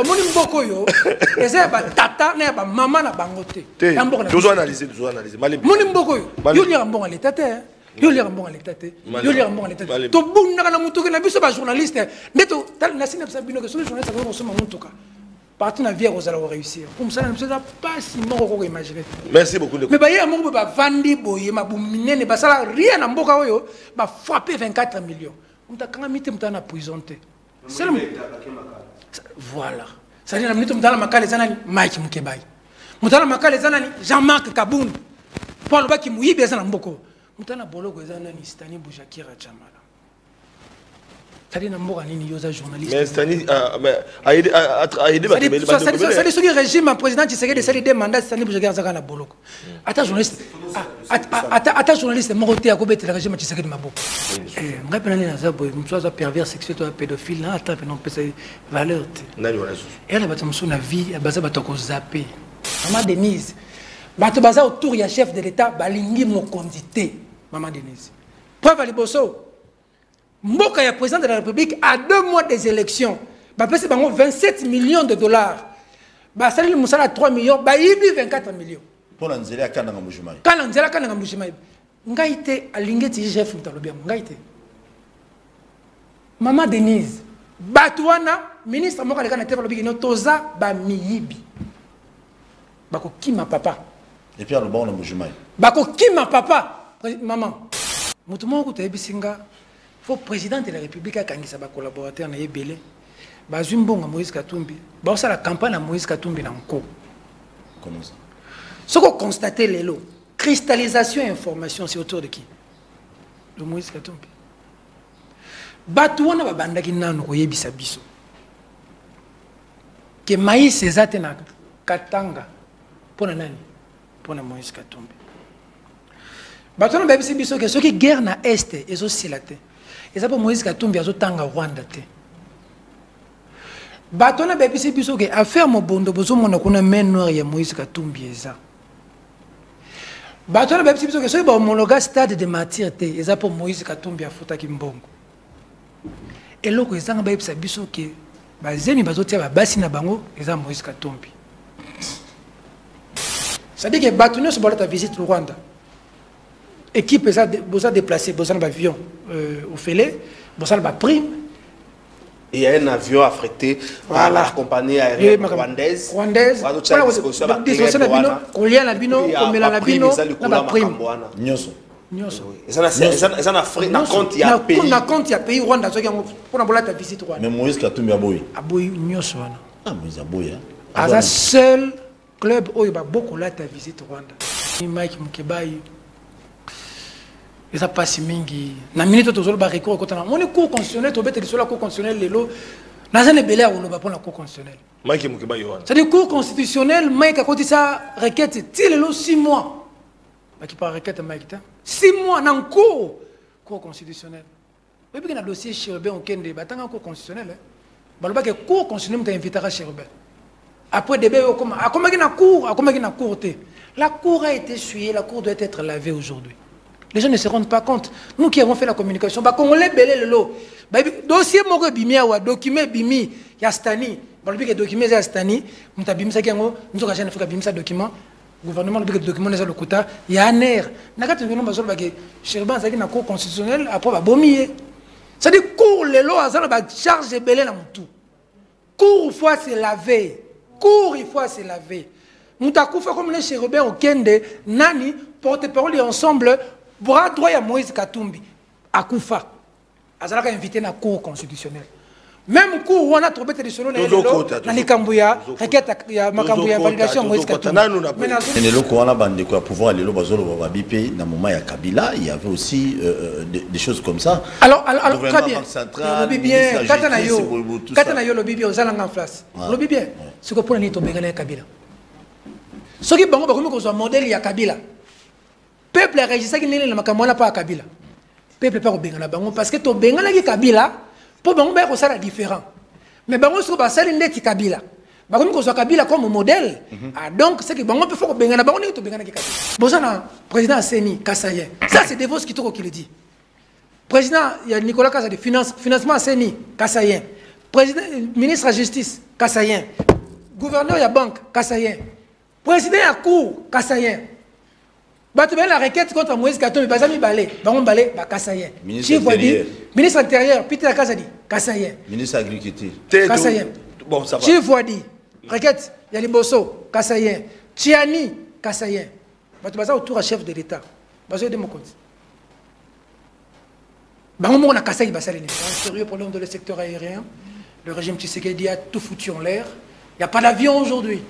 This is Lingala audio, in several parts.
moni mboko yo eza ba tata na ba mama na bango te tu dois analyser moni mboko yo lira mbongo l'état te yo lira mbongo l'état te yo lira mbongo l'état to bunda na mutuka na biso ba journaliste ndeto na sina sabino que sur journaliste ko soma mutuka partout na vie aux allons réussir comme ça ne se pas si moko imaginer. Merci beaucoup. Mais ba ya mbongo ba vandi boye ma buminene ba sala rien na mboka oyo ba frapper 24 millions mutaka mite mutana prison te. Voilà. Ça dit, nous sommes dans la Makale Zanani, Mike Mukebai. Nous sommes dans la Makale Zanani, Jean-Marc Kaboun. Paul Baki Mouyi Bezan Mboko. Nous sommes dans la Bolo Zanani, Stani Boujakira Chamala. Ça dit, nous sommes dans journaliste. Mais Stani a aidé ça dit, le régime président qui s'est décidé de mandat Stani Boujakira Zagana Bolo. Attends, journaliste. Attends, journaliste, Moroté à Kobet, le régime qui s'est décidé de Maboko. Je suis un pervers sexuel, un pédophile, attends, non, c'est valeur. Et là, je suis vie, je suis zappé. Maman Denise, je suis autour du chef de l'État, je suis condité. Maman Denise. Preuve à Liboso. Mboka est président de la République à 2 mois des élections. Je suis 27 millions de dollars. Je suis 3 millions, je suis 24 millions. Pour l'anzela, quand on a mouchima. Quand on a mouchima. Ngaïté, à l'ingéti chef Mtalobia. Ngaïté. Maman Denise. Batouana, ministre Moka Lekana Teva Lobi, Toza, Bamiyibi. Bako Kima papa. Et puis, le bon, on a mouchima. Bako Kima papa. Maman. Moutouma Kouta Ebisinga. Faut président de la République à Kangisa, collaborateur na Yebele. Bazumbonga Moïse Katumbi. Basa la campagne à Moïse Katumbi dans Nko. Comment ça? Ce qu'on constate les lots, cristallisation et information, c'est autour de qui? De Moïse Katumbi. Batouana va bandaki nano koyebisa biso. Que maïs ezate na Katanga pona nani? Pona Moïse Katumbi. Batouana ba yebisa biso que ceux qui guerre na est ezo silate. Et ça pour Moïse Katumbi azo tanga Rwanda te. Batouana ba yebisa biso que affaire mobondo bozo mona kuna main noire ya Moïse Katumbi eza. Batouana ba yebisa biso que ceux ba homologa stade de martyr te eza pour Moïse Katumbi afuta kimbongo. Et loko ezanga ba yebisa biso que bazemi bazotia ba basi na bango eza Moïse Katumbi. Ça dit que Batouana se balata visite le Rwanda. Équipe a besoin de déplacer, besoin d'avion au Félé, besoin de prime. Il y a un avion affrété par la compagnie aérienne rwandaise. Rwandaise. Mais Moïse Katumbi a boy. A boy nyoso wana. Ah Moïse a boy. Asa seul club où il va beaucoup là ta visite Rwanda. Mike Mukebai. Et ça passe mingi. Na minute to zolo ba recours ko tana. Mon cours constitutionnel to bete la cour constitutionnelle lelo. Na zane belé ou ba pour la cour constitutionnelle. Mike Mukebai yo. C'est du cours constitutionnel Mike a côté ça requête ti lelo 6 mois. Ba qui par requête Mike ta. 6 mois dans cours constitutionnel. Et puis na dossier Chérubin au Kende ba tanga cour constitutionnel. Ba lo ba que cour constitutionnel ta invitera Chérubin. Après débat comment a comment na cour te. La cour a été essuyée, la cour doit être lavée aujourd'hui. Les gens ne se rendent pas compte. Nous qui avons fait la communication, bah Congolais belé le lot. Dossier moko bimi wa document bimi ya Stani. Bah le document ya Stani, muta bimi sa kengo, nous ka jana fika bimi sa document. Gouvernement le document les lokuta ya ner. Nakati ngeno bazolo ba ke Chérubin zaki na cour constitutionnelle après ba bomier. Ça dit cour le lot azala ba charge belé na mutu. Cour il faut se laver. Cour il faut se laver. Muta kufa comme les Chérubin au Kende nani porte-parole ensemble. Bras droit à Moïse Katumbi, à Koufa, Azalaka invité na cour constitutionnelle. Même cour où on a trouvé des solo dans les Kambouya, requête ya Makambouya validation Moïse Katumbi. Et les locaux on a bandé quoi pouvoir les locaux bazolo babipé dans moment ya Kabila, il y avait aussi des choses comme ça. Alors très bien. Le bien, Katana yo le bien aux alanga en face. Le bien, ce que pour les to bengana Kabila. Ce qui bango bakomi ko zo modèle ya Kabila. Peuple a réagi qui n'est pas Kabila. Peuple pas au Bengala Bango parce que to Bengala qui Kabila pour Bango ba ko sala différent. Mais Bango so ba sala ndeti Kabila. Bango ko so Kabila comme modèle. Ah donc c'est que Bango peut faire Bengala Bango ni to Bengala qui Kabila. Bozana président Seni Kassayen. Ça c'est Devos qui le dit. Président il y a Nicolas Kassa de financement Seni Kassayen. président ministre de la justice Kassayen, gouverneur de la banque Kassayen, président de la cour Kassayen. Bato la requête contre Moïse Katumbi bazami balé, bangon balé ba Kassayen. Ministre intérieur Peter Kazadi Kassayen. Ministre agriculture Kassayen. Bon, ça va. Chief Wadi, requête Yali Bosso Kassayen. Tiani Kassayen. Bato baza autour à chef de l'État. Bazo de mon compte. Bangon na Kassayen basalini. Un sérieux problème dans le secteur aérien. Le régime Tshisekedi a tout foutu en l'air. Il n'y a pas d'avion aujourd'hui.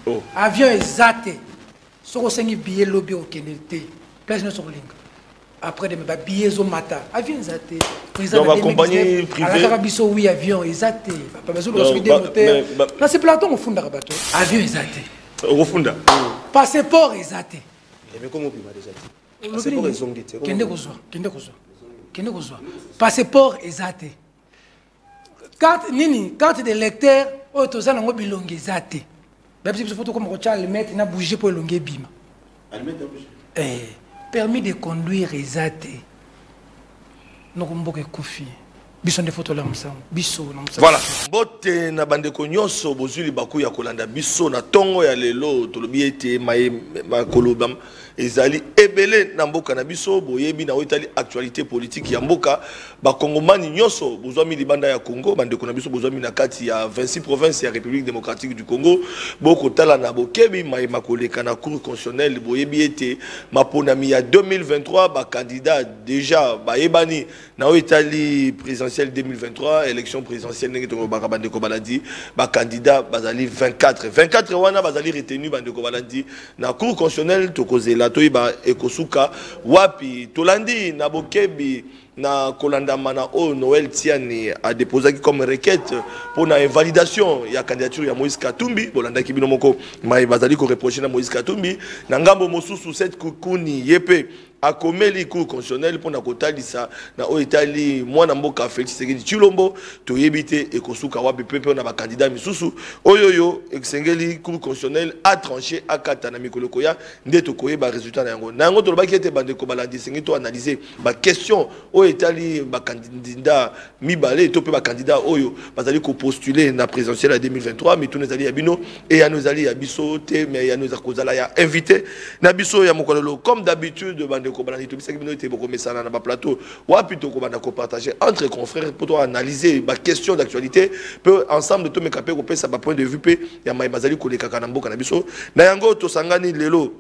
Oh. Avion est zaté. Soko sengi billet lobby au Kenete. Place sur link. Après de mes billets au matin. Avion zaté. Donc ma compagnie privée. À la Carabiso oui avion est zaté. Pas besoin de reçoit des moteurs. Là c'est Platon au fond d'un bateau. Avion est zaté. Au fond d'un. Passeport est zaté. Mais comment on peut déjà? Passeport est zongé. Kende kozwa. Kende kozwa. Kende kozwa. Passeport est zaté. Carte nini, carte de lecteur, oh toza nango bilongi zaté. Même si photo comme Rocha le mettre na bouger pour longuer bima. Permis de conduire zaté. Noko mboke kofi. Biso de photo la msa. Biso na msa. Voilà. Bote na bande ko nyonso bozuli baku ya kolanda biso na tongo ya lelo tolobi ete makolobam ezali ebele na mboka na biso boyebi na otali actualité politique ya mboka ba kongomani nyonso bozwami libanda ya Congo bande ko na biso bozwami na kati ya 26 provinces ya République démocratique du Congo boko tala na bokebi makoleka na cour constitutionnelle boyebi ete maponami ya 2023 ba candidat déjà ba yebani na otali présidentielle 2023 élection présidentielle nenge to ba bande ko baladi ba candidat bazali 24 wana bazali retenu bande ko baladi na cour constitutionnelle to kozela toiba ekosuka wapi tolandi na bokebi na kolanda mana o Noël Tiani a déposé comme requête pour la invalidation ya candidature ya Moïse Katumbi bolanda kibino moko mai bazali ko reprocher na Moïse Katumbi na ngambo mosusu cette kukuni yepe akomeli cour constitutionnelle pour na kotalisa na o Italie mwana mboka Félix Tshisekedi Tshilombo to yebite ekosuka wapi pepe na ba candidat misusu oyoyo eksengeli cour constitutionnelle a tranché akata na mikoloko ya ndeto koyeba résultat na yango to lobaki ete bande ko balandi sengi to analyser ba question o Italie ba candidat mibale to pe ba candidat oyo bazali ko postuler na présidentielle à 2023 mais tout nous ali ya bino et ya nous ali ya biso te mais ya nous akozala ya invité na biso ya mokololo comme d'habitude bande ko balandi to bisaki bino ete boko mesana na ba plateau wapi to ko banda ko partager entre confrères pour analyser ba question d'actualité peut ensemble to mekape ko pesa ba point de vue pe ya mai bazali ko lekaka na mboka na biso na yango to sangani lelo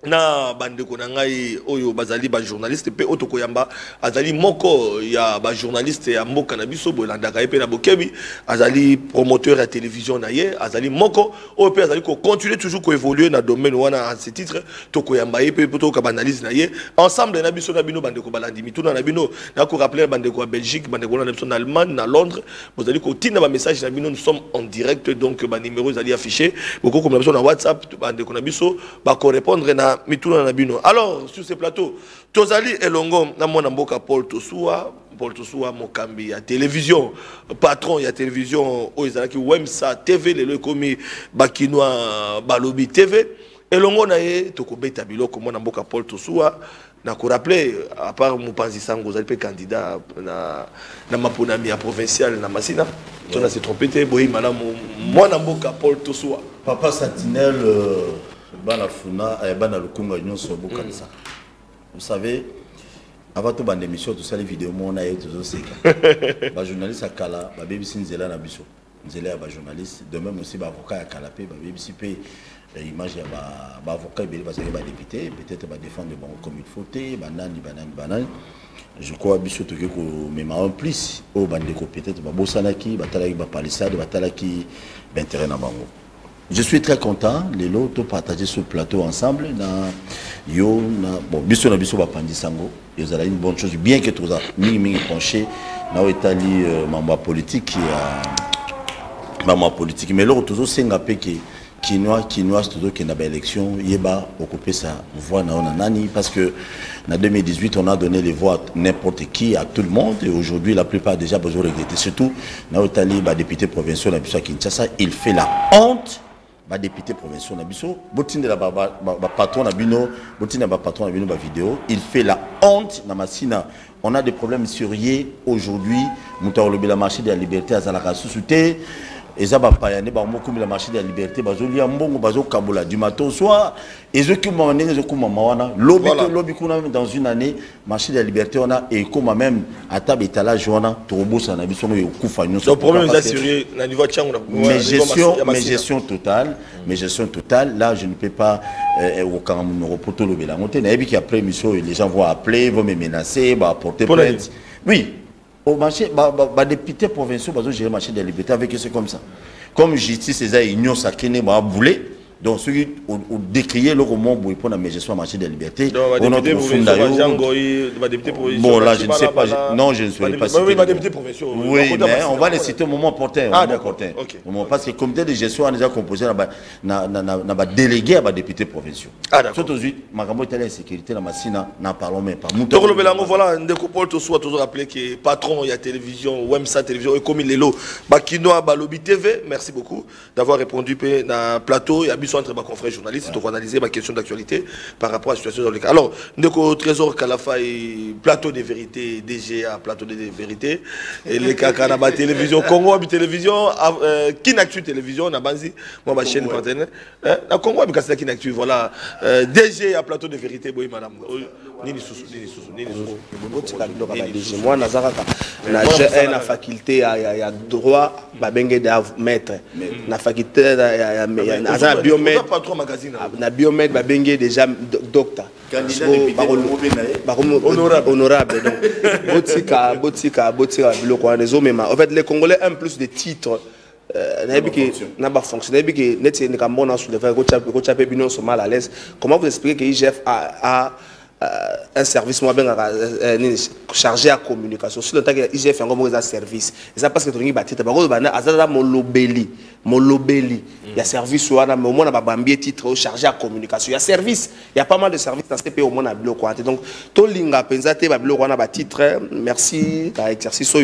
na bandeko na ngai oyo bazali ba journaliste pe otoko yamba azali moko ya ba journaliste ya mboka na biso bolandaka pe na bokebi azali promoteur ya télévision na ye azali moko o pe azali ko continuer toujours ko évoluer na domaine wana à ce titre toko yamba pe poto ka analyse na ye ensemble na biso na bino bandeko balandi mituna na bino na ko rappeler bandeko ya Belgique bandeko na biso na Allemagne na Londres bozali ko tina ba message na bino nous sommes en direct donc ba numéro zali affiché boko comme na biso na WhatsApp bandeko na biso ba ko répondre na mituna na bino. Alors sur ce plateau tozali elongo na mwana mboka Paul Tosuwa mokambi ya télévision patron ya télévision oizalaki Wemsa TV lelo komi bakinwa balobi TV elongo na ye tokobeta biloko mwana mboka Paul Tosuwa na ko rappeler à part Mupanzi Sango zali pe candidat na maponami ya provincial na Masina tona se trompé boyi malamu mwana mboka Paul Tosuwa Papa Sentinelle bana funa bana lukunga nyonso bokanisa. Vous savez avant tout bande émission tout ça les vidéos mon na yeto zoseka ba journaliste akala ba BBC nzela na biso nzela ya ba journaliste de même aussi ba avocat ya kala pe ba BBC pe image ya ba avocat belé ba député peut-être ba défendre bon comme il faut té banani je crois biso to ko mema en plus au bande ko peut-être ba bosanaki ba talaki ba palissade ba talaki d'intérêt na bango. Je suis très content les lots de partager ce plateau ensemble na yo na bon biso na biso ba pandi sango yo zala une bonne chose bien que tout ça mingi penché na Italie mambo politique mais là toujours senga peke Kinois toujours qui n'a pas élection yeba occuper sa voix na nani parce que en 2018 on a donné les voix à n'importe qui à tout le monde et aujourd'hui la plupart déjà besoin regretter surtout na Italie ba député provincial à Kinshasa il fait la honte ba député provincial na biso botinde la patron na bino botinde ba patron na bino ba vidéo il fait la honte na masina. On a des problèmes sérieux aujourd'hui. Mouta lobi la marché de la liberté à Zalaka sous-souté. Et ça va pas y aller. Bah moi comme la marché de la liberté, bah je lis un bon, bah je kabola du matin au soir. Et je qui m'a amené, je qui m'a mawana. Lobby qu'on a dans une année, marché de la liberté on a et comme même à table étalage on a turbo ça n'a besoin de coufa. Le problème est assuré. Na niveau tchang on a. Mais gestion totale, Là je ne peux pas au quand me reporter le bilan. On tient et puis après mission les gens vont appeler, vont me menacer, vont apporter plainte. Oui. Au marché, député provincial, bah, gérer le marché de la liberté avec c'est comme ça. Comme justice, c'est ça, union sakine, bah, boulé. Donc, ceux qui ont décrié le roman pour la gestion du marché de la liberté, on a bon, là, je ne sais pas. Non, je ne saurais pas. Oui, député provincial. Oui, mais on va les citer au moment opportun. Parce que le comité de gestion a déjà composé, n'a délégué à la député provincial. Surtout, Magambo est la sécurité, la machine, n'en parlons même pas. Donc, voilà, Ndeko soit toujours rappelé que patron, il y a télévision, Wemsa télévision, et comme il est là, Bakinoa, Balobi TV, merci beaucoup d'avoir répondu dans le plateau. Il y a entre ma confrère journaliste, pour analyser ma question d'actualité par rapport à la situation dans le cas. Alors, Ndeko Trésor Kalafa et plateau de vérité, DGA, plateau de vérité, et les Kakanaba télévision, Congo télévision, Kinactu télévision, Nabanzi, moi ma chaîne partenaire. La Congo c'est Kinactu, voilà. DGA, plateau de vérité, oui madame. Nini Soussou. Moi, na faculté, il y a droit, babenge de maître. Na faculté, na biomètre, na biomètre, babenge déjà docteur. Honorable. Botika, mais en fait, les Congolais ont plus de titres. N'a pas fonctionné. Comment vous expliquez que IGF a un service chargé à communication? Sur le temps que IGF a un service, et ça parce que tu as molobeli. Il y a service où on a un titre chargé à communication. Il y a service. Il y a pas mal de services dans ce pays au monde à bloquer. Donc, tout le monde a pensé un titre. Merci à l'exercice.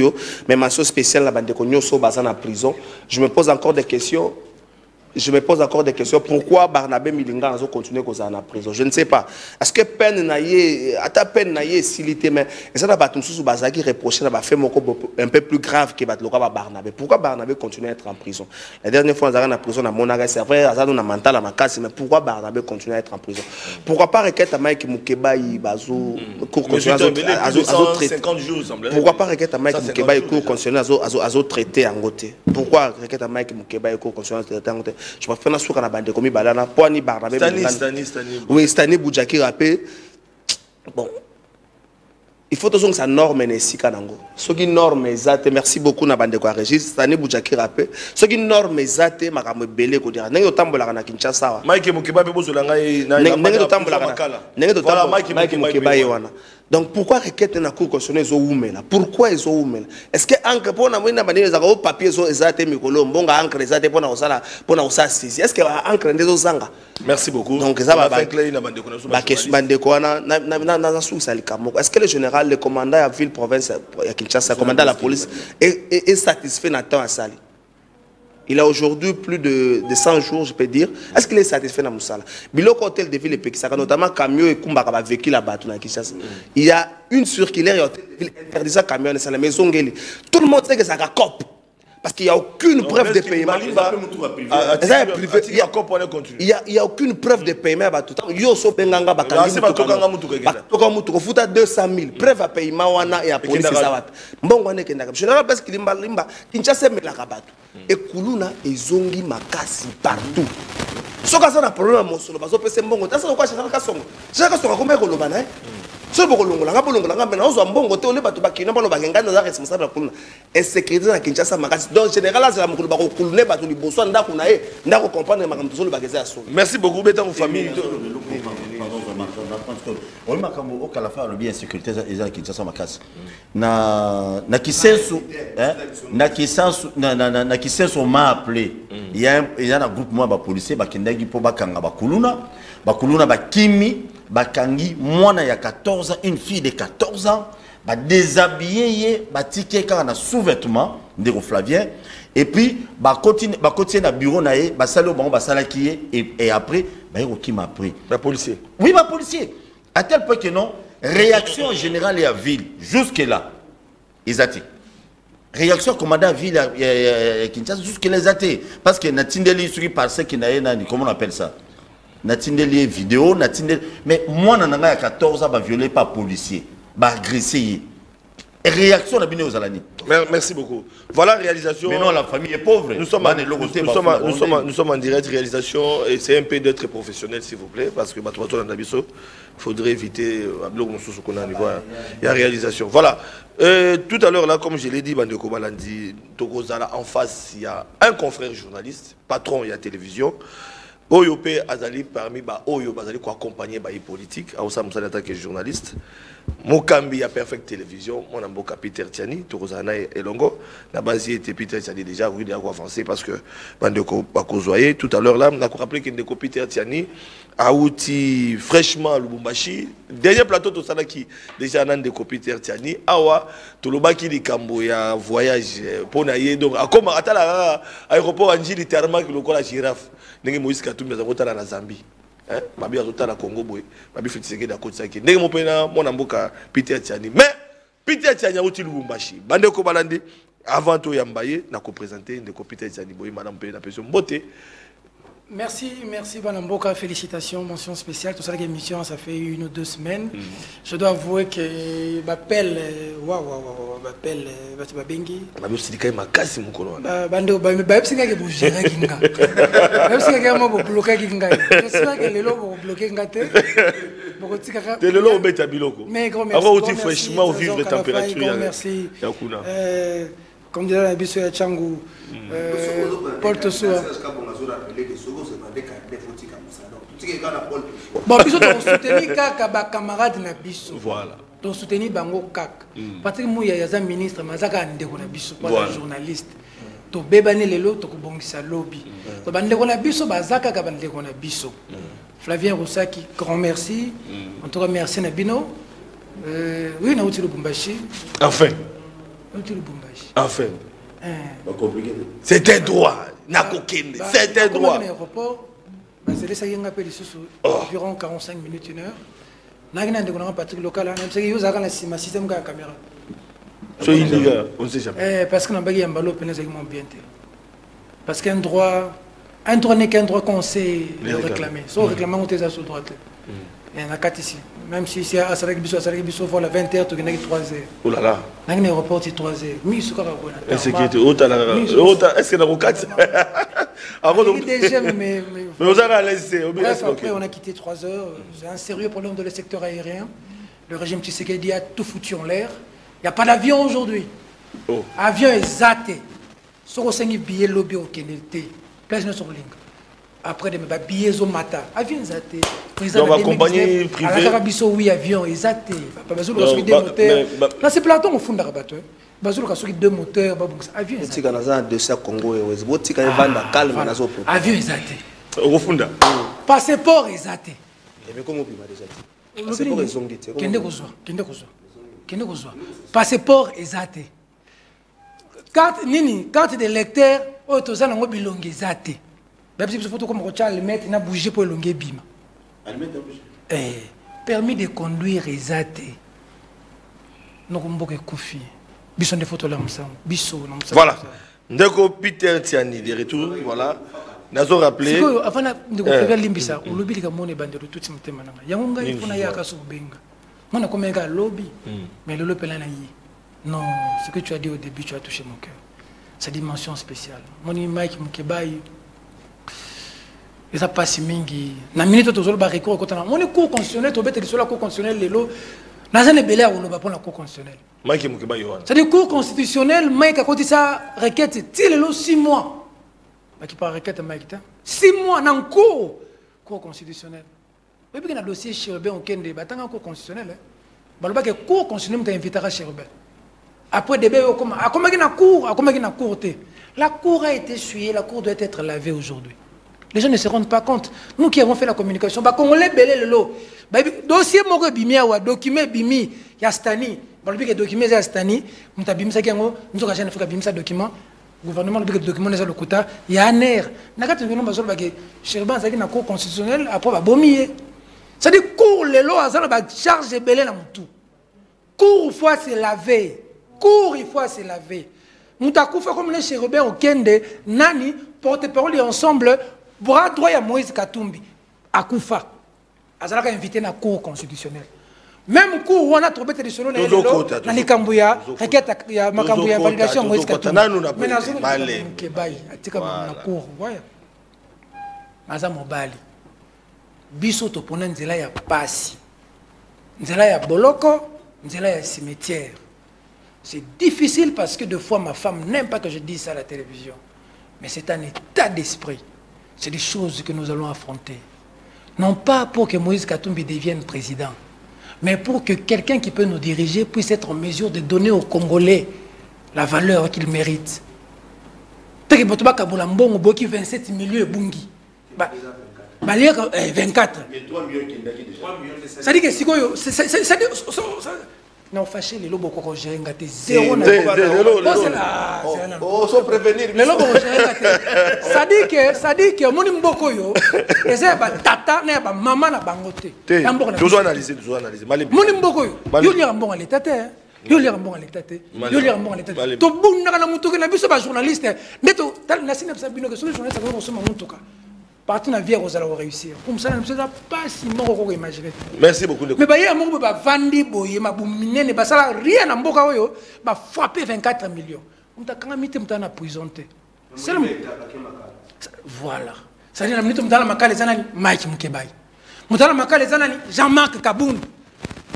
Mais ma chose spéciale, la bande de Konyoso, en prison. Je me pose encore des questions. Pourquoi Barnabé Milinga a continué à en prison? Je ne sais pas. Est-ce que peine naïe, à ta peine naïe, s'ilité, mais ça n'a pas tout sous qui reproché fait un peu plus grave que Barnabé. Pourquoi Barnabé continue à être en prison? La dernière fois, on a en prison à Monaga, c'est vrai, on a mental à ma casse, mais pourquoi Barnabé continue à être en prison? Pourquoi pas requête à Mike Moukeba Bazou cours constitutionnel à 50 jours, pourquoi pas requête à Mike Moukeba cours constitutionnel à traité en côté? Pourquoi requête à Mike Moukeba cours constitutionnel à traité en côté? Je préfère faire la bande comme Balana, Poani Barnabé. Oui, Stani Boudjaki rappé. Bon, il faut que ça norme ici Kanango. Ce qui norme exacte, merci beaucoup na bande quoi Régis. Stani Boudjaki rappé. Ce qui norme exacte, makamo belé ko dira. Nengo tambola na Kinshasa. Mike Mukeba be bozolanga nengo tambola. Nengo tambola. Mike Mukeba yewana. Donc pourquoi requête na cour constitutionnelle zo oumela? Pourquoi ils ont oumela? Est-ce que encre pour na mwina bani za ko papier zo ezate mikolo mbonga encre ezate pour na osala sisi? Est-ce que encre ndezo zanga? Merci beaucoup. Donc ça va ba question bande ko na sous salikamo. Est-ce que le général, le commandant à ville province ya Kinshasa, commandant la police est satisfait na temps à sali? Il a aujourd'hui plus de 100 jours, je peux dire. Est-ce qu'il est satisfait dans Moussala? Biloko Hôtel de Ville et Pekisaka, notamment Camion et Kumbaka va vécu là-bas. Il y a une circulaire Hôtel de Ville interdisant Camion et la maison. Tout le monde sait que ça cop. Parce qu'il n'y a aucune preuve de paiement. Il n'y a aucune preuve de paiement. Il y a 200 000 preuves à paiement et à police. Général parce qu'il et Koulouna et Zongi Makasi partout. Ce qui est un problème, c'est que c'est un bon côté. C'est pourquoi je suis là. Ce est sécurité dans Kinshasa. Donc, général, c'est merci beaucoup, Bétan, famille. Il y a un groupe policier Bakangi, moi, il y a 14 ans, une fille de 14 ans, déshabillé, ticket car on a sous-vêtements, de Flavien, Et puis, continuer dans le bureau, et après, qui m'a pris. Le policier. Oui, ma policier. À tel point que non, réaction générale et à ville, jusque-là, ils ont réaction commandant à ville, Kinshasa, jusque-là, ils ont parce que Natindeli, comment on appelle ça? Natindeli vidéo, mais moi, je suis 14 ans, violé par policier, agressé. Réaction de Bino Zalani. Merci beaucoup. Voilà réalisation. Mais non, la famille est pauvre. Nous sommes en direct réalisation et c'est un peu d'être professionnel s'il vous plaît parce que il faudrait éviter il y a réalisation. Voilà. Tout à l'heure là, comme je l'ai dit, Bandeko Balandi, Tokozala en face, il y a un confrère journaliste, patron, il y a télévision. Oyopé Azali parmi Oyo Bazali qui accompagné par les politiques, Aoussa Moussa Nata qui est journaliste. Mokambi a Perfect Télévision, mon amboka Peter Tiani, Torozana et Longo. La base était Peter Tiani déjà, oui, il a avancé parce que Bandeko Bakozoye. Tout à l'heure là, on a rappelé qu'il y a Peter Tiani a outil fraîchement à Lubumbashi. Dernier plateau tout ça qui déjà n'a de Peter Tiani. Awa, tout le bas qui dit Kambo, il y a voyage pour naïe. Donc, comme à l'aéroport Anji, littéralement, que le col la girafe. N'est-ce pas Moïse Katumbi a na Zambie. Mabi azota na Congo boy, mabi fitiseke da côte saki. Ndenge mopena mona mboka Peter Tiani. Mais Peter Tiani a outil Lubumbashi. Bande ko balandi avant to yambaye na ko présenter ndeko Peter Tiani boy madame pe na personne beauté. Merci Banamboka, félicitations, mention spéciale. Tout ça, l'émission, ça fait 1 ou 2 semaines. Je dois avouer que m'appelle, m'appelle, Bengi. Je suis ma casse, mon colon. Bando, c'est que vous gérez Ginga. C'est que vous bloquez Ginga. J'espère que les lots vont bloquer Ginga. C'est le lot au bête à Biloko. Mais grand merci. Avant, fraîchement, au vivre température. Merci. Comme dirait la Bissou et Tchangou, Paul Tosoua. Bon, Bissou, on soutenir Kaka, camarade na Bissou. Voilà. On soutenir Bango Kak. Patrick Mouya, il y a un ministre, Mazaka Ndeko na Bissou, pas un journaliste. To bébane les lots, to kubongisa lobby. To bandeko na Bissou, Bazaka Kabandeko na Bissou. Flavien Roussaki, grand merci. En tout cas, merci Nabino. Oui, on a outil le Bumbashi. Enfin. Enfin. C'est un droit. C'est un droit. Environ 45 minutes, 1 heure. Je Patrick local. Je système de caméra. On sait jamais. Parce que nous avons bien. Parce qu'un droit n'est qu'un droit qu'on sait réclamer. Sauf réclamer, on est sur le droit. Il y en a 4 ici. Même si c'est à Sarek Bisso, vol à 20h, tu gagnes 3h. Oh là là. Il y a un aéroport, c'est 3h. Mais il faut insécurité. Est-ce qu'il y a un 4? Mais vous avez laissé. Bref, après, on a quitté 3h. C'est un sérieux problème de le secteur aérien. Le régime Tshisekedi a tout foutu en l'air. Il n'y a pas d'avion aujourd'hui. Avion est zaté. Si on a un billet lobby au Kennedy, place sur ligne. Après, des billets au matin. Avion zaté. Dans ma compagnie privée. À la Carabiso, oui, avion est zaté. Là, c'est Platon au fond de la rabatteur. Bazou a 2 moteurs, avion est zaté. Avion est zaté. Au fond de passeport est zaté. Passeport est zaté. Carte de lecteur, autoza nango bilongi est zaté. Même si vous faites comme le mettre, il a bougé pour le bima. Permis de conduire exaté. Nous avons Koufi. Bisson des photos là, voilà. Ndeko Peter Tiani de retour. Voilà. Nous avons rappelé. Avant de faire l'imbisa, on lobby les gamons et bandes de tout ce thème. Yangonga, il faut n'aller à Kassobenga. On a comme un lobby, mais le lobby là, non, ce que tu as dit au début, tu as touché mon cœur. Sa dimension spéciale. Mon image qui m'kebaye. Ça passe mingi. Na minute to zolo ba recours ko tana. Mon cours constitutionnel to bete la cour constitutionnelle lelo. Na zane belé a lo ba pour la cour constitutionnelle. Mike mukeba yo. C'est des cours constitutionnels Mike a côté ça requête ti lelo 6 mois. Ba qui par requête Mike ta. 6 mois na cour constitutionnel. Et puis na dossier Chérubin au Kende ba tanga cour constitutionnel. Ba lo ba que cour constitutionnel ta invitera Chérubin. Après débat comment a comment na cour, la cour a été essuyée, la cour doit être lavée aujourd'hui. Les gens ne se rendent pas compte. Nous qui avons fait la communication, bah, quand on l'a belé le lot, dossier mon bimi ou document bimi yastani, bah le document yastani, nous t'abîmes ça qui nous avons fait bimi ça document, gouvernement le document les lokuta il y a un air nakati ngino bazolo bake Cherban zaki na cour constitutionnelle après ba bomier ça dit cour les lois azala ba charge belé na mutu cour il faut se laver cour il faut se laver mutakufa comme les chérubins au kende nani porte-parole ensemble bras droit ya Moïse Katumbi akufa azala ka invité na cour constitutionnelle. Même cours où on a trouvé des solutions dans les Cambouya, requête ya Macambouya validation Moïse Katumbi. Mais na zone ke bayi atika na cour voya. Maza mobali. Biso to pona nzela ya pasi. Nzela ya boloko, nzela ya cimetière. C'est difficile parce que deux fois ma femme n'aime pas que je dise ça à la télévision. Mais c'est un état d'esprit. C'est des choses que nous allons affronter. Non pas pour que Moïse Katumbi devienne président, mais pour que quelqu'un qui peut nous diriger puisse être en mesure de donner aux Congolais la valeur qu'ils méritent. Tant que tu as 27 millions de bungi. 24. Mais 3 millions qui déjà. Ça dit que si ça dit non fâché les lobos ko gérer ngate zéro na oh so prévenir les lobos gérer ngate ça dit que moni mboko yo eza ba tata na ba mama na bangote nous analyser moni mboko yo lira mbonga l'état yo lira mbonga l'état yo lira mbonga l'état to bunda na mutuka na biso ba journaliste neto na sina sabino que sur journaliste ko soma mutuka partout na vie aux allons réussir comme ça ne pas si moko imaginer. Merci beaucoup. Mais bah hier mon ba vandi boye ma boumine ne ba ça rien na mboka oyo ba frapper 24 millions. On t'a quand mité mutana prisonté. C'est le voilà. Ça dit na mité mutana makale zanani Mike Mukebai. Mutana makale zanani Jean-Marc Kabund.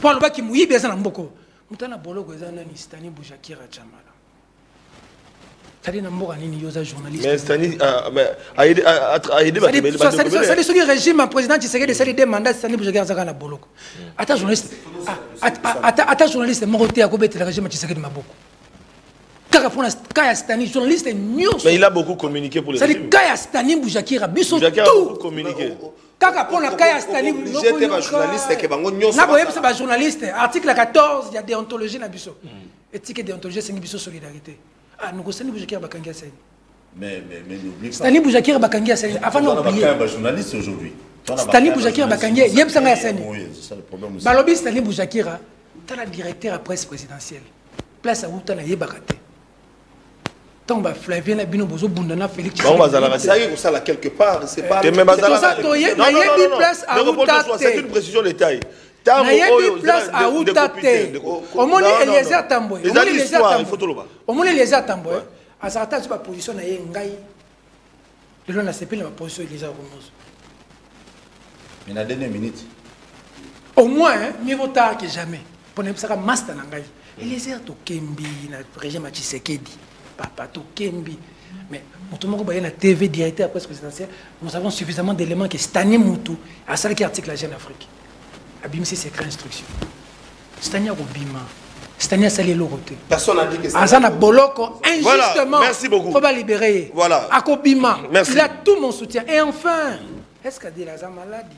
Paul Baki muyibe zana mboko. Mutana boloko zanani Stani Boujakira Chamala. Journaliste. Mais Stani a aidé ça dit le régime président qui s'est décidé de mandat Stani Boujakira Zagana Boloko. Attends journaliste. Attends journaliste Moroté a cobé le régime qui s'est décidé Maboko. Kaya Stani journaliste mieux. Mais il a beaucoup communiqué pour les. Ça dit Kaya Stani Boujakira biso tout communiqué. Kaka pona Kaya Stani j'étais un journaliste que bango nyonso. Na boyeb c'est journaliste article 14 il y a déontologie na biso. Éthique et déontologie c'est biso solidarité. Ah, nous Stani Boujakira Bakangia Sani. Mais n'oublie pas. Stani Boujakira Bakangia Sani. Avant d'oublier. Un journaliste aujourd'hui. Stani Boujakira Bakangia, Yeb Sanga Sani. Oui, c'est ça le problème aussi. Balobi Stani Boujakira, tu la directeur à presse présidentielle. Place à Outana Yebakate. Tomba Flavien Labino Bozo Bundana Félix. Ça y est, ça là quelque part, c'est pas. C'est pour ça que Yebi place à Outate. C'est une précision détail. Nayebi place à Outate. Omoni Eliezer Tamboy. Omoni Eliezer Tamboy. À certains sur la position na Yengai. Le long a CP la position Eliezer Romozo. Mais la dernière minute. Au moins, mieux vaut tard que jamais. Pour ne pas master Nangai. Eliezer Tokembi na régime Tshisekedi. Papa Tokembi. Mais Moutou Moko Baye na TV directeur à presse présidentielle, nous avons suffisamment d'éléments que Stani Moutou à ça qui article la Jeune Afrique. Abimsi c'est créer instruction. Stania Robima. Stania Salé Loroté. Personne n'a dit que c'est. Azana Boloko, injustement. Voilà, merci beaucoup. Faut pas libérer. Voilà. Akobima. Merci. Il a tout mon soutien. Et enfin, est-ce qu'Adel a maladie?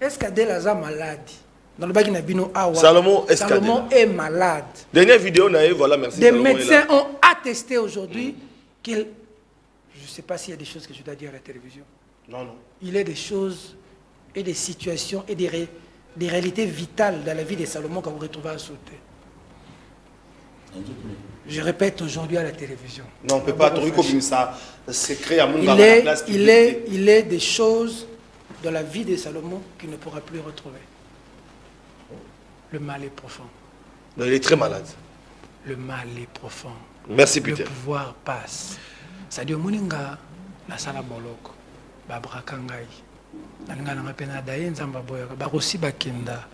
Est-ce qu'Adel a maladie? Dans le bac Nabino Awa. Salomon est malade. Dernière vidéo, voilà, merci. Des médecins ont attesté aujourd'hui qu'il. Je ne sais pas s'il y a des choses que je dois dire à la télévision. Non. Il y a des choses et des situations et des réalités vitales dans la vie de Salomon qu'on vous retrouvez à sauter. Je répète aujourd'hui à la télévision. Non, on ne peut pas trouver comme ça. Secret à mon il est des choses dans la vie de Salomon qu'il ne pourra plus retrouver. Le mal est profond. Il est très malade. Le mal est profond. Merci, Peter. Le pouvoir passe. Ça dit, Moninga, la sala boloko, babrakangai. Nalingana ngapena daye nzamba boya, barosi bakenda.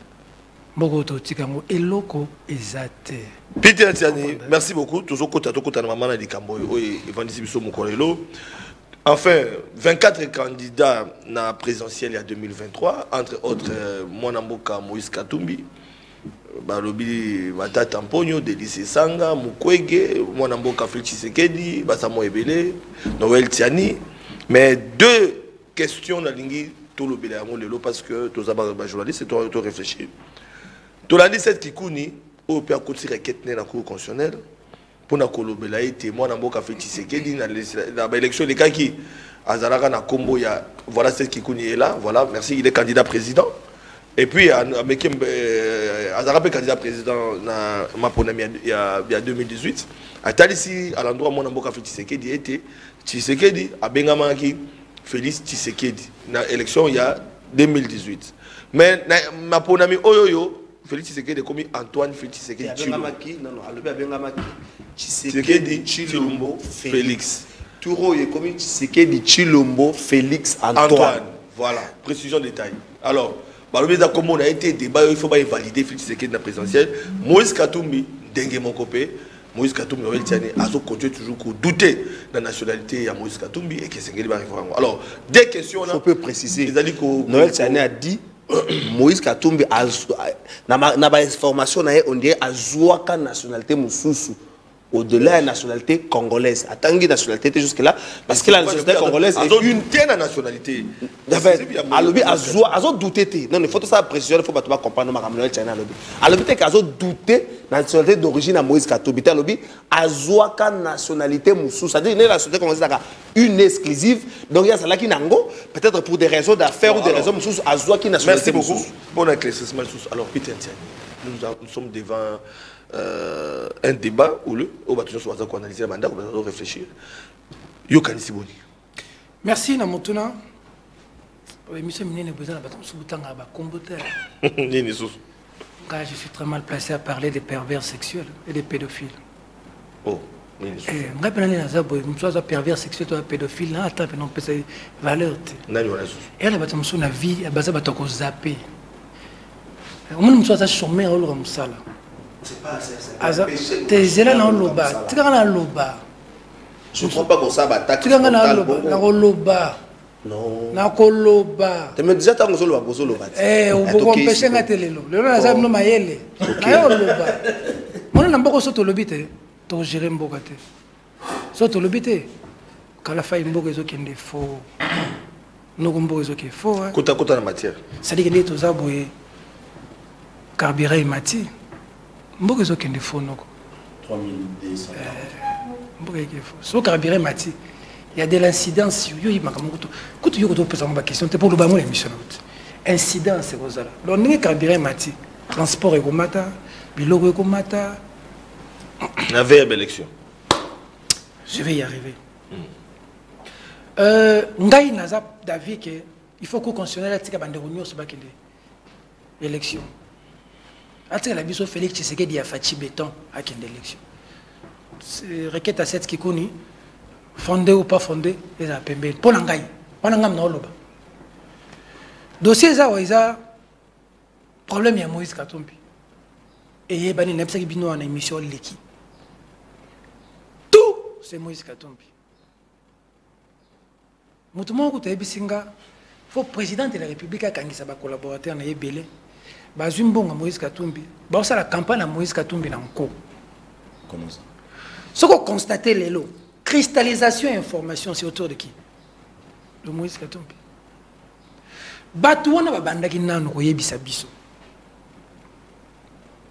Mogoto tikango eloko ezate. Peter Tiani, merci beaucoup. Toujours kota na maman na dikambo oye evandisi biso mokolelo. Enfin, 24 candidats na la présidentielle en 2023, entre autres Mwanamboka Moïse Katumbi, Balobi Batata Mponyo, Délice Sanga, Mukwege, Mwanamboka Félix Tshisekedi, Basamo Ebele, Noël Tiani. Mais deux questions dans l'ingui tout le lelo parce que tous les journalistes tout réfléchir. Tout l'année cette Kikouni, au père Kouti requête dans la Cour constitutionnelle. pour na kolobela été moi na mboka fait Tshisekedi na élection les cas qui azalaka na combo ya voilà ce qui est là voilà merci il est candidat président et puis avec azalaka candidat président na maponami il y a 2018 atalisi à l'endroit moi na mboka fait Tshisekedi était Tshisekedi abengamaki Félix Tshisekedi na élection il y a 2018 mais maponami oyoyo Félix Tshisekedi comme Antoine Félix Tshisekedi Chilombo. Non, non, Tshisekedi Chilombo Félix. Touro est comme Tshisekedi Chilombo Félix Antoine. Voilà, précision détail. Alors, comme on a été débat, il faut pas valider Félix Tshisekedi dans la présidentielle. Moïse Katumbi, dengue mon copain, Moïse Katumbi a continué toujours à douter de la nationalité de Moïse Katumbi et que Tshisekedi va arriver. Alors, des questions là. On peut préciser. Noël Tchane a dit. Moïse Katumbi na information on dirait azouaka nationalité mususu au-delà de la nationalité congolaise attendez nationalité jusque là parce que la nationalité congolaise est une telle nationalité alobi azo douter non il faut tout ça précision il faut pas comprendre ma Noël Tchana alobi te azo douter nationalité d'origine à Moïse Katumbi alobi azouaka nationalité mususu c'est-à-dire la nationalité congolaise une exclusive donc il y a celle qui nango peut-être pour des raisons d'affaires ou des raisons mususu azouaki nationalité. Merci beaucoup bon éclaircissement alors Peter nous sommes devant un débat où le bâtiment soit analysé le mandat on va réfléchir yo kanisi boni merci na motuna émission minene besoin na bâtiment subutanga ba comboter nini sous car je suis très mal placé à parler des pervers sexuels et des pédophiles. Oh nini sous ngai pena nina za boy mso za pervers sexuel to pédophile na ata pena pesa valeur te nani wana sous et la bâtiment na vie baza batoko zapper on mso za chômer au lo musala. C'est pas tes élèves dans l'oba, tu as l'oba. Je ne crois pas qu'on s'abatte. Tu as l'oba. Non. Na koloba. Tu me disais tant que je l'oba. Eh, on peut empêcher la télé. Le roi a nommé Mayele. Na loba. Moi, on n'a pas sauté le bité. Tu gères un bogate. Sauté le bité. Quand la faille mboga zo kende faux. Nous mboga zo qui faux. Kota kota la matière. Ça dit que les tous aboyés. Carburant et mati. Mboka zo kende faux noko 3200 mboka yeke faux so carburant mati il y a de l'incidence yo yimaka mokuto kutu yo ko pesa ba question te pour le bango l'émission incidence c'est ça là ndenge carburant mati transport et komata biloko et komata la verbe élection je vais y arriver ngai naza d'avis que il faut que constitutionnel tika bande réunion so bakende élection. Après la biso Félix Tshisekedi a fachi béton à quelle élection. C'est requête à 7 qui connaît fondé ou pas fondé les a pembé pour l'angai on a ngam na loba dossier ça oiza problème ya Moïse Katumbi et yebani nepsa ki bino na émission leki tout c'est Moïse Katumbi mutumo ko tebisinga faut président de la République a kangisa ba collaborateur na yebele Bazumbonga Moïse Katumbi, ça la campagne à Moïse Katumbi dans le Comment ça? Ce qu'on constate, les lots, cristallisation et information, c'est autour de qui? De Moïse Katumbi. Batouana babanda ki nanu ko yebisa biso.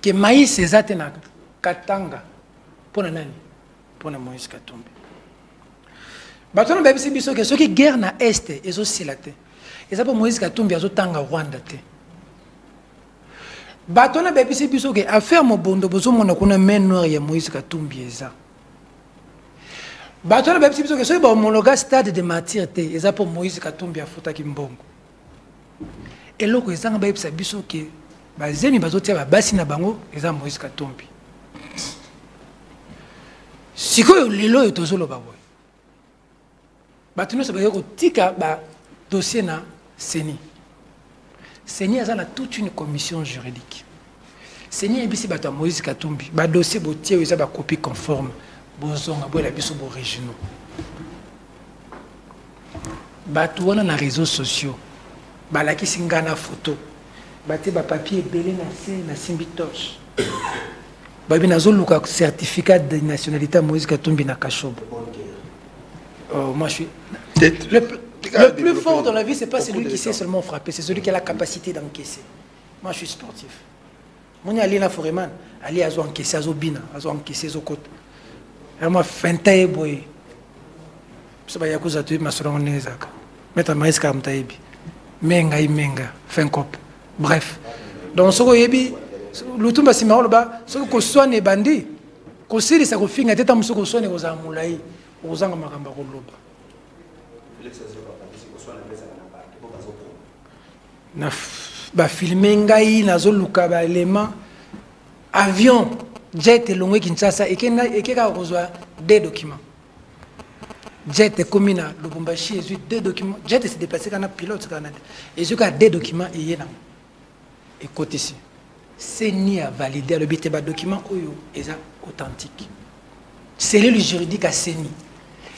Que maïs ezate na Katanga pona nani? Pona Moïse Katumbi. Batouana babisa biso que ce qui guerre na est ezo silate. Eza po Moïse Katumbi azo tanga Rwanda te. Batona bebisi biso ke affaire mobondo bozo mona kuna main noire ya Moïse Katumbi eza. Batona bebisi biso ke so ba homologa stade de martyr te eza pour Moïse Katumbi afuta ki mbongo. Eloko ezanga bebisa biso ke bazemi bazotia ba basi na bango eza Moïse Katumbi. Sikoyo lelo etozolo baboy. Batuna so ba yoko tika ba dossier na Seni. Seigneur a toute une commission juridique. Seigneur ebisi bato Moïse Katumbi, ba dossier botier ils ba copie conforme, bozonga bo la biso bo originaux. Bato wana na réseaux sociaux, ba la kisinga na photo, baté ba papier belé na simbitosh. Ba bi nazo luka certificat de nationalité Moïse Katumbi na Kashobo. Oh, moi je suis le plus fort dans la vie, ce n'est pas celui qui sait seulement frapper, c'est celui qui a la capacité d'encaisser. Moi, je suis sportif. Moi, je suis allé à Foreman, allé à encaisser, à Zobina, à encaisser à côté. vraiment fenta e boy so ba yakuza tu masoro nezaka meta maïska mtaibi menga fin cop bref donc soko yebi lutumba simaro ba soko ko soane bandi ko siri sa ko finga teta musoko soane ko za mulai ko zanga makamba ko loba na ba filmer ngai nazo luka ba élément avion jet longwe Kinshasa ekeka kozwa des documents jet komina Lubumbashi et des documents jet s'est déplacé kana pilote kana et ce cas des documents et yena et côté ici c'est ni à valider le but ba document oyo eza authentique c'est le juridique à Seni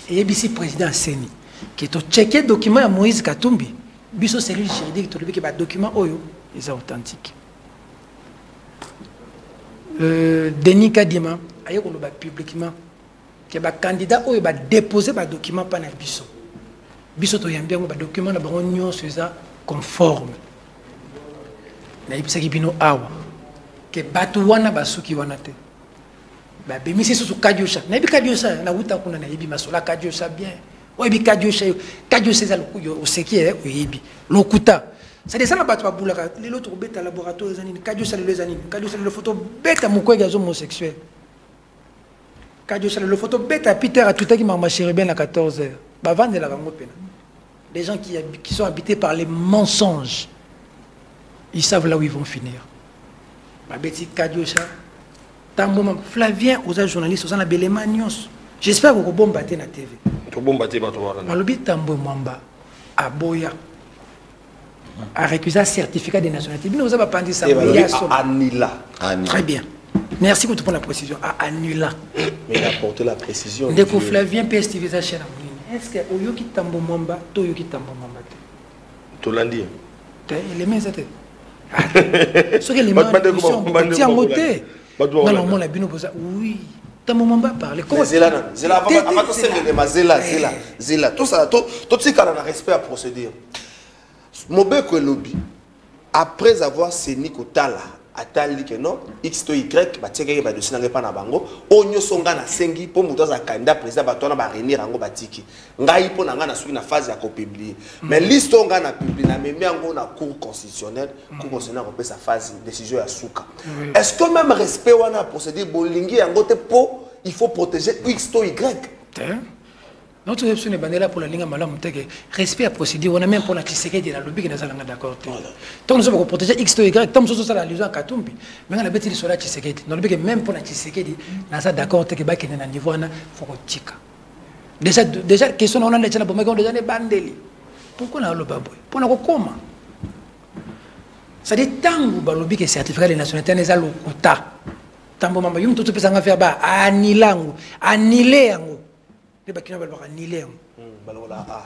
et yebisi président Seni qui to checker document à Moïse Katumbi biso c'est le juridique to le but ba document oyo eza authentique Denis Kadima aye ko ba publiquement que ba candidat oyo ba déposer ba document pa na biso to yambia ba document na bango nyonso eza conforme na ibisa kibino awa que batu wana basuki wana te ba bemisi so kadiosha na ibi kadiosha na uta kuna na ibi masola kadiosha bien o ibi kadiosha za lokuyo oseki o ibi lokuta ça descend na batu babulaka lelo to beta laboratoire ezani kadiosha lelo ezani kadiosha le photo beta mukwega zo homosexuel kadiosha le photo beta Peter a tout qui m'a chéri bien à 14h ba vendre la bango pena des gens qui sont habités par les mensonges ils savent là où ils vont finir ba beti kadiosha tambo Flavien aux journalistes aux na belema nyos j'espère que bomba te na TV to bomba te ba to wala malobi tambo mwamba aboya a récusé un certificat de nationalité. Nous avons pas dit ça. Anila. Très bien. Merci pour la précision. Anila. Mais il a apporté la précision. Dès que Flavien peut estimer ça chez nous. Est-ce que Oyo qui tambo mwamba, Toyo qui tambo mwamba? Tolandi. Les mains étaient. Ce que les mains sont tiens moté. Non non la bino boza. Oui. Tambo mwamba parler. Comment Zela avant de se Zela. Tout ça tout ce qu'on a respect à procédure. Mobeko lobby après avoir saigné Kotala atali que non x to y ba tieke ba dossier pas na bango onyo songa na sengi po muto za candidat président ba tona ba réunir ngo batiki ngai po na nga na suki na phase ya ko publier mais liste onga na publier na memi ngo na cour constitutionnelle ko sa phase décision ya suka est-ce que même respect wana procédure bolingi yango te po il faut protéger x to y notre option est bandée là pour la ligne malam teke respect à procédure on a même pour la Tshisekedi la lobby qui n'a pas d'accord tant nous sommes protéger x to y tant nous sommes la liaison Katumbi mais on a bêti sur la Tshisekedi non le même pour la Tshisekedi n'a pas d'accord teke ba kene na niveau na faut ko tika déjà question on a déjà bomba on déjà ne bandeli pourquoi na lo baboy pour na ko koma ça dit tangu ba lobby que certificat de nationalité n'est pas le quota tambo mamba yum tout pesa nga faire ba anilangu anile yango les bakina balbaka nilé balola a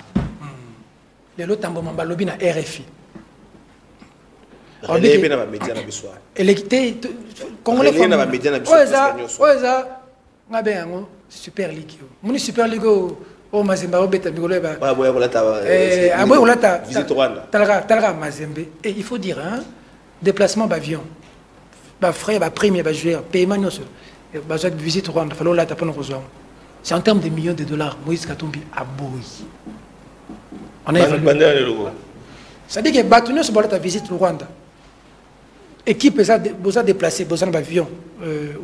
les lots tambo mamba lobby na RFI relé na ba média na biswa électé congolais na ba média na biswa oza ngabe yango super league muni super league o mazembe o beta bigolo ba boya kolata aboya kolata visite Rwanda talaka mazembe et il faut dire hein déplacement d'avion ba frais ba prime ba joueur paiement non ba visite Rwanda falo la tapona kozwa. C'est en termes de millions de dollars. Moïse Katumbi a boui. On a évalué. Ça dit que Batounio se balade à visite le Rwanda. Équipe ça besoin déplacer, besoin d'avion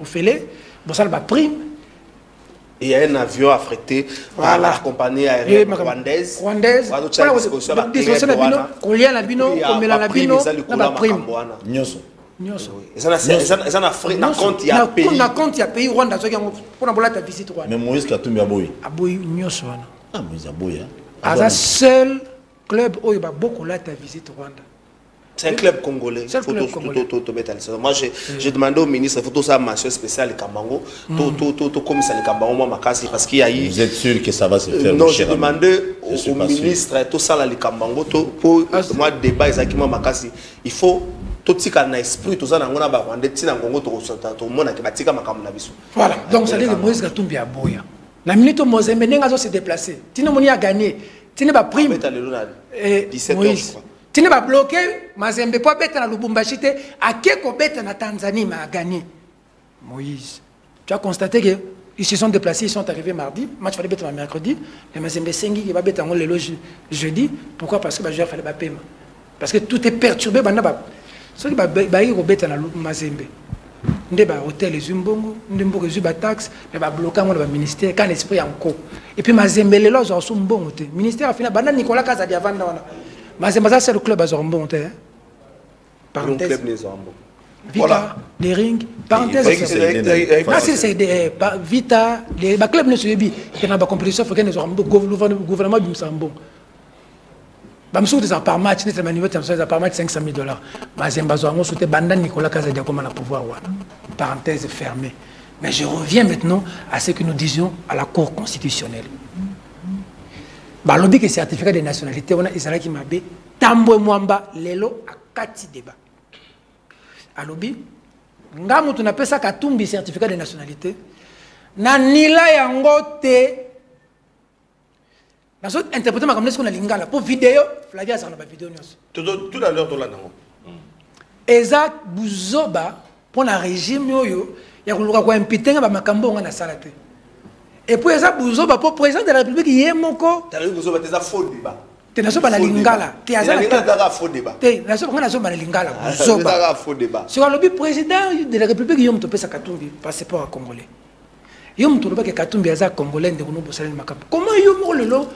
au Félé, besoin de prime. Il y a un avion affrété par la compagnie aérienne rwandaise. Rwandaise. Disposition la bino, combien la bino, combien la bino, la prime. Ça na frais na compte ya pays. Na compte ya pays Rwanda so yango pona bolata visite Rwanda. Mais Moïse Katumbi aboyi. Aboyi nyoso wana. Ah Moïse aboyi. Asa seul club oyo ba boko lata visite Rwanda. C'est un club congolais. Moi, j'ai demandé au ministre, il faut tout ça mention spéciale Kambango, tout comme ça le Kambango, moi, Makasi, parce qu'il y a eu. Vous êtes sûr que ça va se faire? Non, j'ai demandé au ministre, tout ça le Kambango, pour moi, débat exactement Makasi. Il faut tout ce qu'on a esprit, tout ça, on a besoin de tina Congo, tout le monde qui batika makam na biso. Voilà. Donc ça veut dire que Moïse Katumbi a boya. La minute où Moïse Menenga s'est déplacé, Tina Moni a gagné, Tina ba prime. 17 Moïse. Tina ba bloqué, Mazembe pas bête na Lubumbashi te, a keko bête na Tanzanie ma a gagné. Moïse. Tu as constaté que ils se sont déplacés, ils sont arrivés mardi. Le match fallait bêter mercredi. Mais Mazembe Sengi qui va bêter le jeudi. Pourquoi? Parce que le joueur fallait pas payer. Parce que tout est perturbé. Ceux qui vont bêter dans le Mazembe. Ndé ba hôtel les umbongo, ndé mboka zuba taxe, mais ba bloquer mon ministère quand l'esprit encore. Et puis Mazembe les là sont bon té. Ministère a fini bana Nicolas Kazadi avant là. Mazembe ça c'est le club à bon té. Parenthèse. Le club les bon. Vita, les rings, parenthèse. C'est Vita, les clubs ne se bi, qui n'a pas compétition faut que les gouvernement du Sambo. Bamsou des par match, n'est pas niveau par match $500,000. Mazembe Zoango soutient Banda Nicolas Kazadi comme on a pouvoir. Parenthèse fermée. Mais je reviens maintenant à ce que nous disions à la Cour constitutionnelle. Balobi que certificat de nationalité, on a Israël qui m'a dit Tambo Mwamba, Lelo à 4 débats. Alobi, Ngamu tu n'appelles ça Katumbi certificat de nationalité. Nanila Yangote. Nous avons interprété ma comme lingala pour vidéo, Flavia ça n'a pas vidéo tout à l'heure tu l'as Eza Buzoba pour le régime yoyo, il y a un impité ba makambo na salate. Et puis Eza Buzoba pour président de la République yemoko. Tu as vu Buzoba tes faux débat. Tu n'as pas la lingala. Tu as un faux débat. Tu n'as pas la lingala. Buzoba. Faux débat. Sur le président de la République yom to pesa Katumbi passeport congolais. Yom to ba ke Katumbi aza congolais de kono bosalel makambo. Comment yom lelo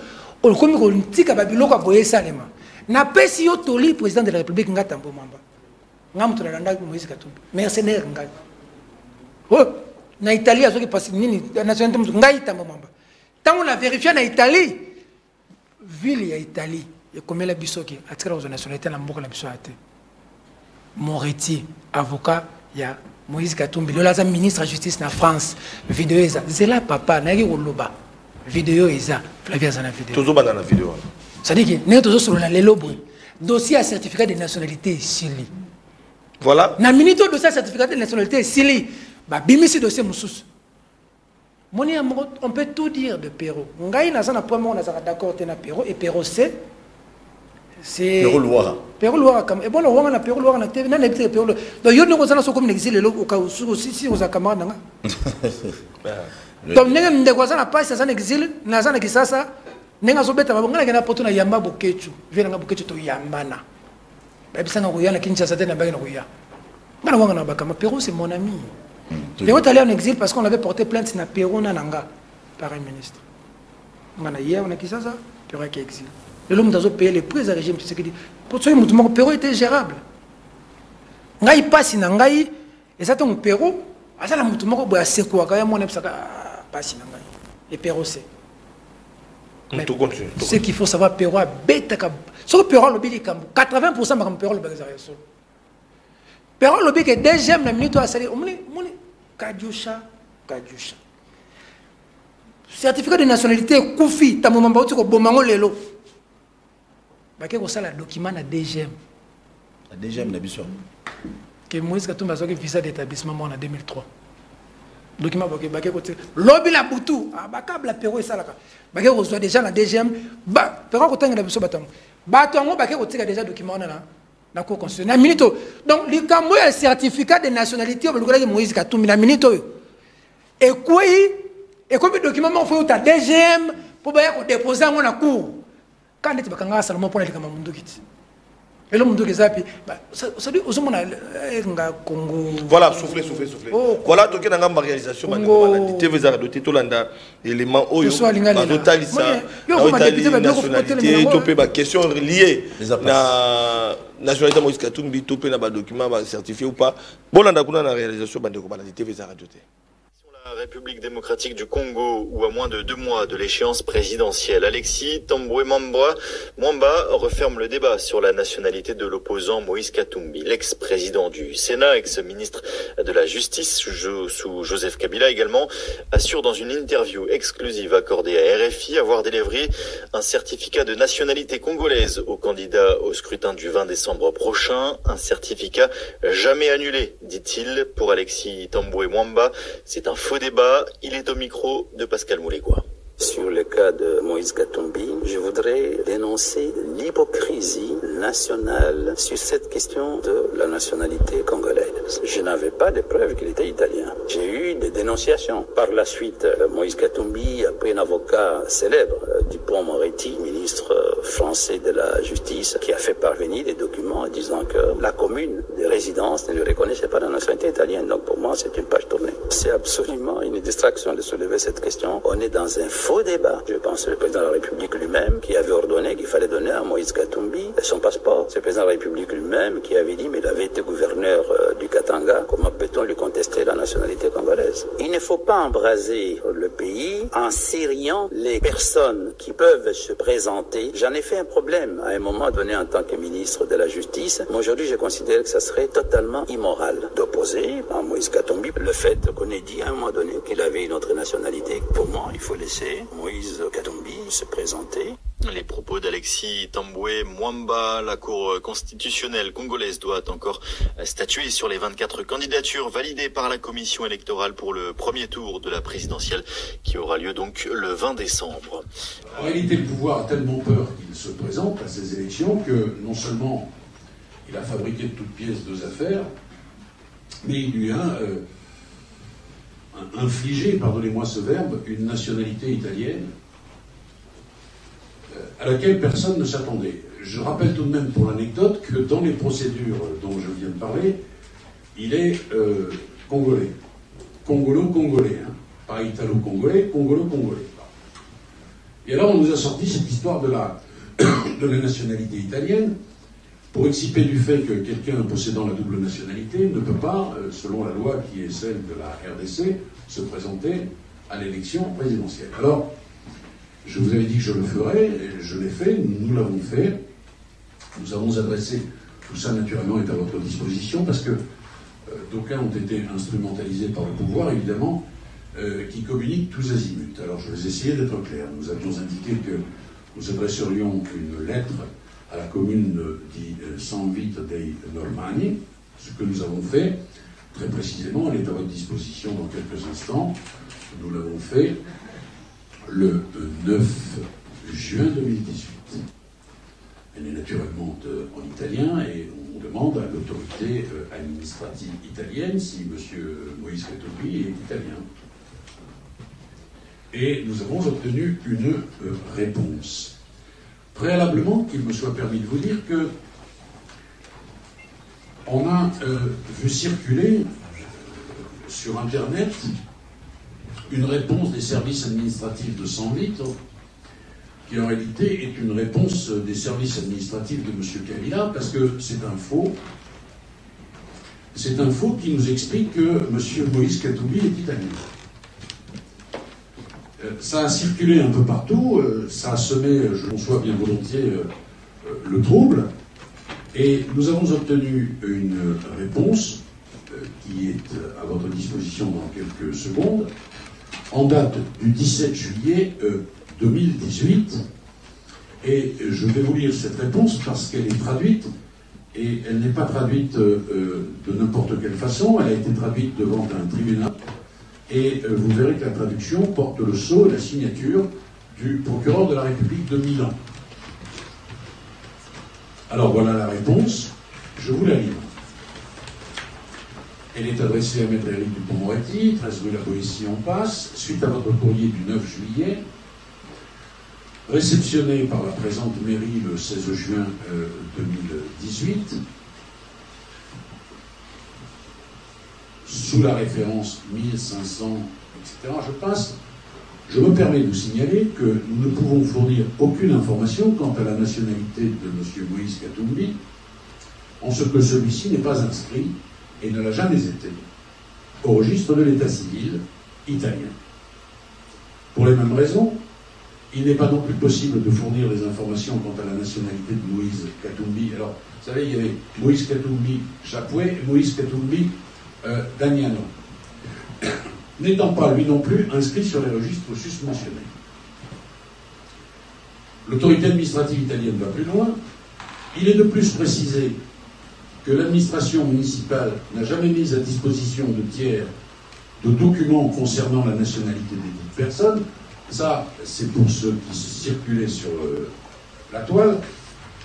comme on dit que Babylone a boyé Salema. N'a pas si yo toli président de la République Ngatambo Mamba. Ngam to la landa Moïse Katumbi. Mercenaire ngai. Oh, na Italie a qui passe nini nationalité ngai tambo Mamba. Tant on a vérifié na Italie, ville ya Italie, et comme la bisoki, a tiré aux nationalités na mboka na biso ate. Moretti, avocat, ya Moïse Katumbi, le laza ministre de la justice na France. Vidéo eza, zela papa na yaki koloba. Vidéo eza, Flavia zana vidéo. Toujours dans la vidéo. Ça dit que nous toujours sur la lelobo. Dossier à certificat de nationalité Sili. Voilà. Na minute dossier à certificat de nationalité Sili. Ba bimisi dossier musus. Moni on peut tout dire de Perrault. Ngai na sana point on a d'accord na Perrault et Perrault c'est Perrault Loire. Perrault Loire comme et bon le roi na Perrault Loire na TV na habité Perrault. Donc yo ne ko comme l'exil au cas où si aux camarades nga. Donc nenga ndekwaza na pasi sana exil na sana kisasa nenga zobeta babonga na poto na yamba bokechu vile nga bokechu to yambana babisanga ko yana Kinshasa tena bagi na ko ya bana wanga na bakama Perrault c'est mon ami. Perrault est allé en exil parce qu'on avait porté plainte na Perrault na nanga par un ministre ngana hier on a kisasa Perrault qui exil l'homme dans payer les prix à régime c'est ce qu'il dit pour toi mutumo Perrault était gérable ngai pasi na ngai et ça ton Perrault asala mutumo ko boya seko ka ya mona psaka pasi na ngai et Perrault c'est ce qu'il faut savoir Perrault a bêta ka so Perrault lobi li kambo 80% ma Perrault lobi za yeso Perrault lobi que deuxième na minute a sali moni Kadiusha certificat de nationalité Koufi ta momamba uti ko bomango lelo bake ko sala document na DGM na biso que Moïse Katumbi a visa d'établissement en 2003 document bake ko lobby la butu bakabla Perrault esalaka bake ko soit déjà na DGM Perrault ko tanga na biso batango batango bake ko tika déjà document na Cour constitutionnelle na minute donc likambo ya certificat de nationalité obelukolaki Moïse Katumbi na minute et quoi et comme document mo faut ta DGM pour ba ko déposer ngo na cour quand tu bakanga seulement pour likambo mundukiti et le munduki zapi ça dit aux mona nga Congo voilà souffler voilà toke na ngamba réalisation bana TV za doté to landa élément oyo bazotalisa nationalité topé ba question liée na nationalité Moïse Katumbi topé na ba document ba certifié ou pas bolanda kuna na réalisation bande ko bana TV za doté. La République démocratique du Congo, où à moins de 2 mois de l'échéance présidentielle, Alexis Tambwe Mwamba referme le débat sur la nationalité de l'opposant Moïse Katumbi. L'ex-président du Sénat, ex-ministre de la Justice sous Joseph Kabila également, assure dans une interview exclusive accordée à RFI avoir délivré un certificat de nationalité congolaise au candidat au scrutin du 20 décembre prochain. Un certificat jamais annulé, dit-il. Pour Alexis Tambwe Mwamba, c'est un faux débat. Il est au micro de Pascal Moulégois. Sur le cas de Moïse Katumbi, je voudrais dénoncer l'hypocrisie nationale sur cette question de la nationalité congolaise. Je n'avais pas de preuves qu'il était italien. J'ai eu des dénonciations. Par la suite, Moïse Katumbi a pris un avocat célèbre, Dupond-Moretti, ministre français de la Justice, qui a fait parvenir des documents disant que la commune de résidence ne lui reconnaissait pas la nationalité italienne. Donc pour moi, c'est une page tournée. C'est absolument une distraction de soulever cette question. On est dans un faux débat. Je pense que le président de la République lui-même qui avait ordonné qu'il fallait donner à Moïse Katumbi son passeport. C'est le président de la République lui-même qui avait dit, mais il avait été gouverneur du Katanga, comment peut-on lui contester la nationalité congolaise? Il ne faut pas embraser le pays en sériant les personnes qui peuvent se présenter. J'en ai fait un problème à un moment donné en tant que ministre de la Justice, mais aujourd'hui je considère que ça serait totalement immoral d'opposer à Moïse Katumbi le fait qu'on ait dit à un moment donné qu'il avait une autre nationalité. Pour moi, il faut laisser Moïse Katumbi se présenter. Les propos d'Alexis Tambwe Mwamba, la Cour constitutionnelle congolaise doit encore statuer sur les 24 candidatures validées par la commission électorale pour le premier tour de la présidentielle qui aura lieu donc le 20 décembre. En réalité, le pouvoir a tellement peur qu'il se présente à ces élections que non seulement il a fabriqué de toutes pièces deux affaires, mais il lui a infligé, pardonnez-moi ce verbe, une nationalité italienne à laquelle personne ne s'attendait. Je rappelle tout de même pour l'anecdote que dans les procédures dont je viens de parler, il est congolais. Congolo-congolais, hein. Pas italo-congolais, congolo-congolais. Et alors on nous a sorti cette histoire de la nationalité italienne pour exciper du fait que quelqu'un possédant la double nationalité ne peut pas, selon la loi qui est celle de la RDC, se présenter à l'élection présidentielle. Alors, je vous avais dit que je le ferais, et je l'ai fait, nous l'avons fait. Nous avons adressé, tout ça naturellement est à votre disposition, parce que d'aucuns ont été instrumentalisés par le pouvoir, évidemment, qui communiquent tous azimuts. Alors je vais essayer d'être clair. Nous avions indiqué que nous adresserions une lettre à la commune di San Vito dei Normanni, ce que nous avons fait. Très précisément, elle est à votre disposition dans quelques instants. Nous l'avons fait le 9 juin 2018. Elle est naturellement en italien et on demande à l'autorité administrative italienne si M. Moïse Katumbi est italien. Et nous avons obtenu une réponse. Préalablement, qu'il me soit permis de vous dire que on a vu circuler sur Internet une réponse des services administratifs de San Vito, qui en réalité est une réponse des services administratifs de M. Kabila, parce que c'est un faux. C'est un faux qui nous explique que M. Moïse Katumbi est italien. Ça a circulé un peu partout, ça a semé, je conçois bien volontiers, le trouble, et nous avons obtenu une réponse qui est à votre disposition dans quelques secondes, en date du 17 juillet 2018, et je vais vous lire cette réponse parce qu'elle est traduite, et elle n'est pas traduite de n'importe quelle façon, elle a été traduite devant un tribunal, et vous verrez que la traduction porte le sceau et la signature du procureur de la République de Milan. Alors voilà la réponse, je vous la livre. Elle est adressée à Maître Éric Dupond-Moretti, 13 rue La Boétie en Passe, suite à votre courrier du 9 juillet, réceptionné par la présente mairie le 16 juin 2018, sous la référence 1500, etc. Je passe. Je me permets de vous signaler que nous ne pouvons fournir aucune information quant à la nationalité de M. Moïse Katumbi, en ce que celui-ci n'est pas inscrit, et ne l'a jamais été, au registre de l'état civil italien. Pour les mêmes raisons, il n'est pas non plus possible de fournir des informations quant à la nationalité de Moïse Katumbi. Alors, vous savez, il y avait Moïse Katumbi Chapoué et Moïse Katumbi Dagnano, n'étant pas, lui non plus, inscrit sur les registres susmentionnés. L'autorité administrative italienne va plus loin. Il est de plus précisé que l'administration municipale n'a jamais mis à disposition de tiers de documents concernant la nationalité des dites personnes, Ça, c'est pour ceux qui circulaient sur la toile,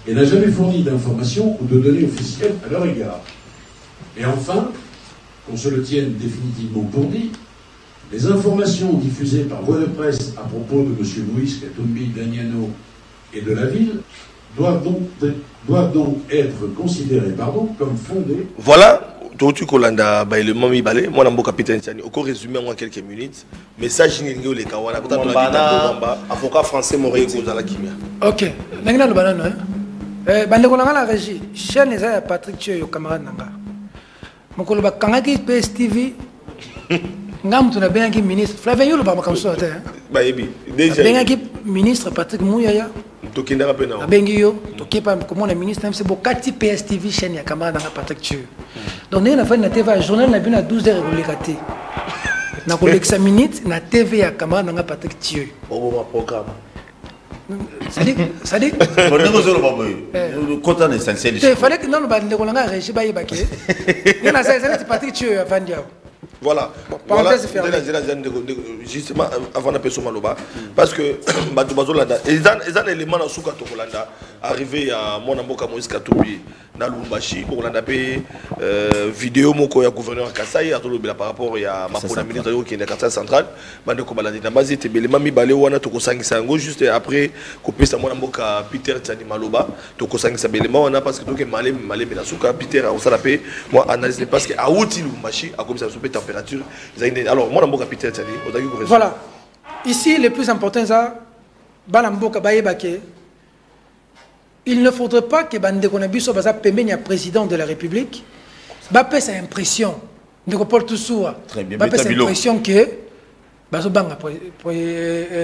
et n'a jamais fourni d'informations ou de données officielles à leur égard. Et enfin, qu'on se le tienne définitivement pour dit, les informations diffusées par voie de presse à propos de M. Moïse Katumbi, d'Agnano et de la ville doivent donc être considérées comme fondées. Voilà. Tu kolanda ba élément mi balé moi na mboka Peter Ntiani au résumé en quelques minutes message ni ngeo le kawana Mwamba avocat français Moretti kozala kimia. OK nangina lo banano bande ko la régie chaîne za Patrick Thioyo camarade nanga mokolo ba kangaki PSTV ngam tuna bengi ministre Flavien Yolo ba makamso te ba yebi déjà bengi ministre Patrick Mouyaya to kindaka pena bengi yo to kepa comme on ministre même c'est bokati PSTV chaîne ya camarade nanga Patrick Thioyo. Donc, on a fait une TV journal, on a vu à 12h et on a fait une minute, on a TV à camarade, on a Patrick Thioyo. Bon, programme. Ça dit Content essentiel. Il fallait que nous nous battions dans la régie. Il y a Patrick Thioyo à Vandia. Voilà. Voilà. Justement, avant d'appeler sur Maloba, parce que les éléments dans Souka Tokolanda arrivé à mon amboka Moïse Katumbi dans Lumbashi pour l'anda vidéo moko ya gouverneur Kasai par rapport à ma première ministre qui est dans Kasai central bande ko baladi na base te belema mi balé wana to kosangisa ngo juste après couper sa mon amboka Peter Tsani Maloba to kosangisa belema wana parce que to ke malé na Souka Peter on s'appelle moi analyse parce que a outil Lumbashi a comme ça souper température alors mon amboka Peter Tsani voilà ici le plus important ça balamboka bayebake. Il ne faudrait pas que Bande Konabiso Baza Pemenia, président de la République, Bapé sa impression, de Paul Toussoua, Bapé sa impression que Bazobanga,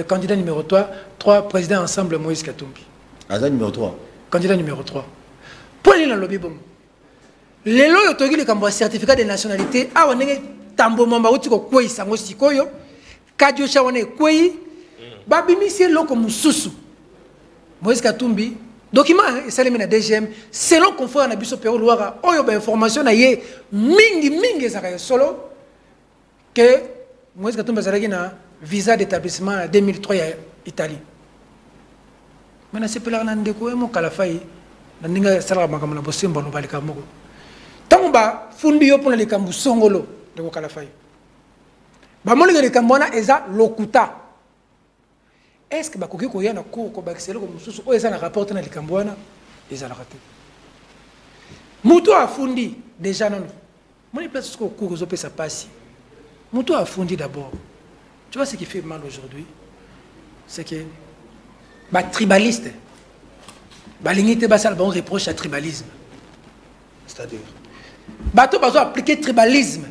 candidat numéro 3, président ensemble Moïse Katumbi. Azan numéro 3. Candidat numéro 3. Pour aller dans le lobby, bon. Les lois autorisent le certificat de nationalité. Ah, on est tambo mamba uti ko kwei sango sikoyo. Kadio shawane kwei. Babimi c'est loko mususu. Moïse Katumbi. Document salé na DGM selon confrère na biso Péro Loira oyo ba information na ye mingi ezaka solo que Moïse Katumbi azalaki na visa d'établissement en 2003 ya Italie. Mana sepela na ndeko mo kala fai na ninga sala makambo na bosembo no balika moko. Tango ba fundi yo pona likambu songolo de ko kala fai. Ba molinga likambo na eza lokuta. Est-ce que bakoki ko yana ko bakiselo ko mususu o eza na rapport na likambwana eza la raté muto afundi déjà non moi les places ko ko zo pesa passi muto afundi d'abord tu vois ce qui fait mal aujourd'hui c'est que ba tribaliste ba lingité ba sala bon reproche à tribalisme c'est-à-dire bato bazo appliquer tribalisme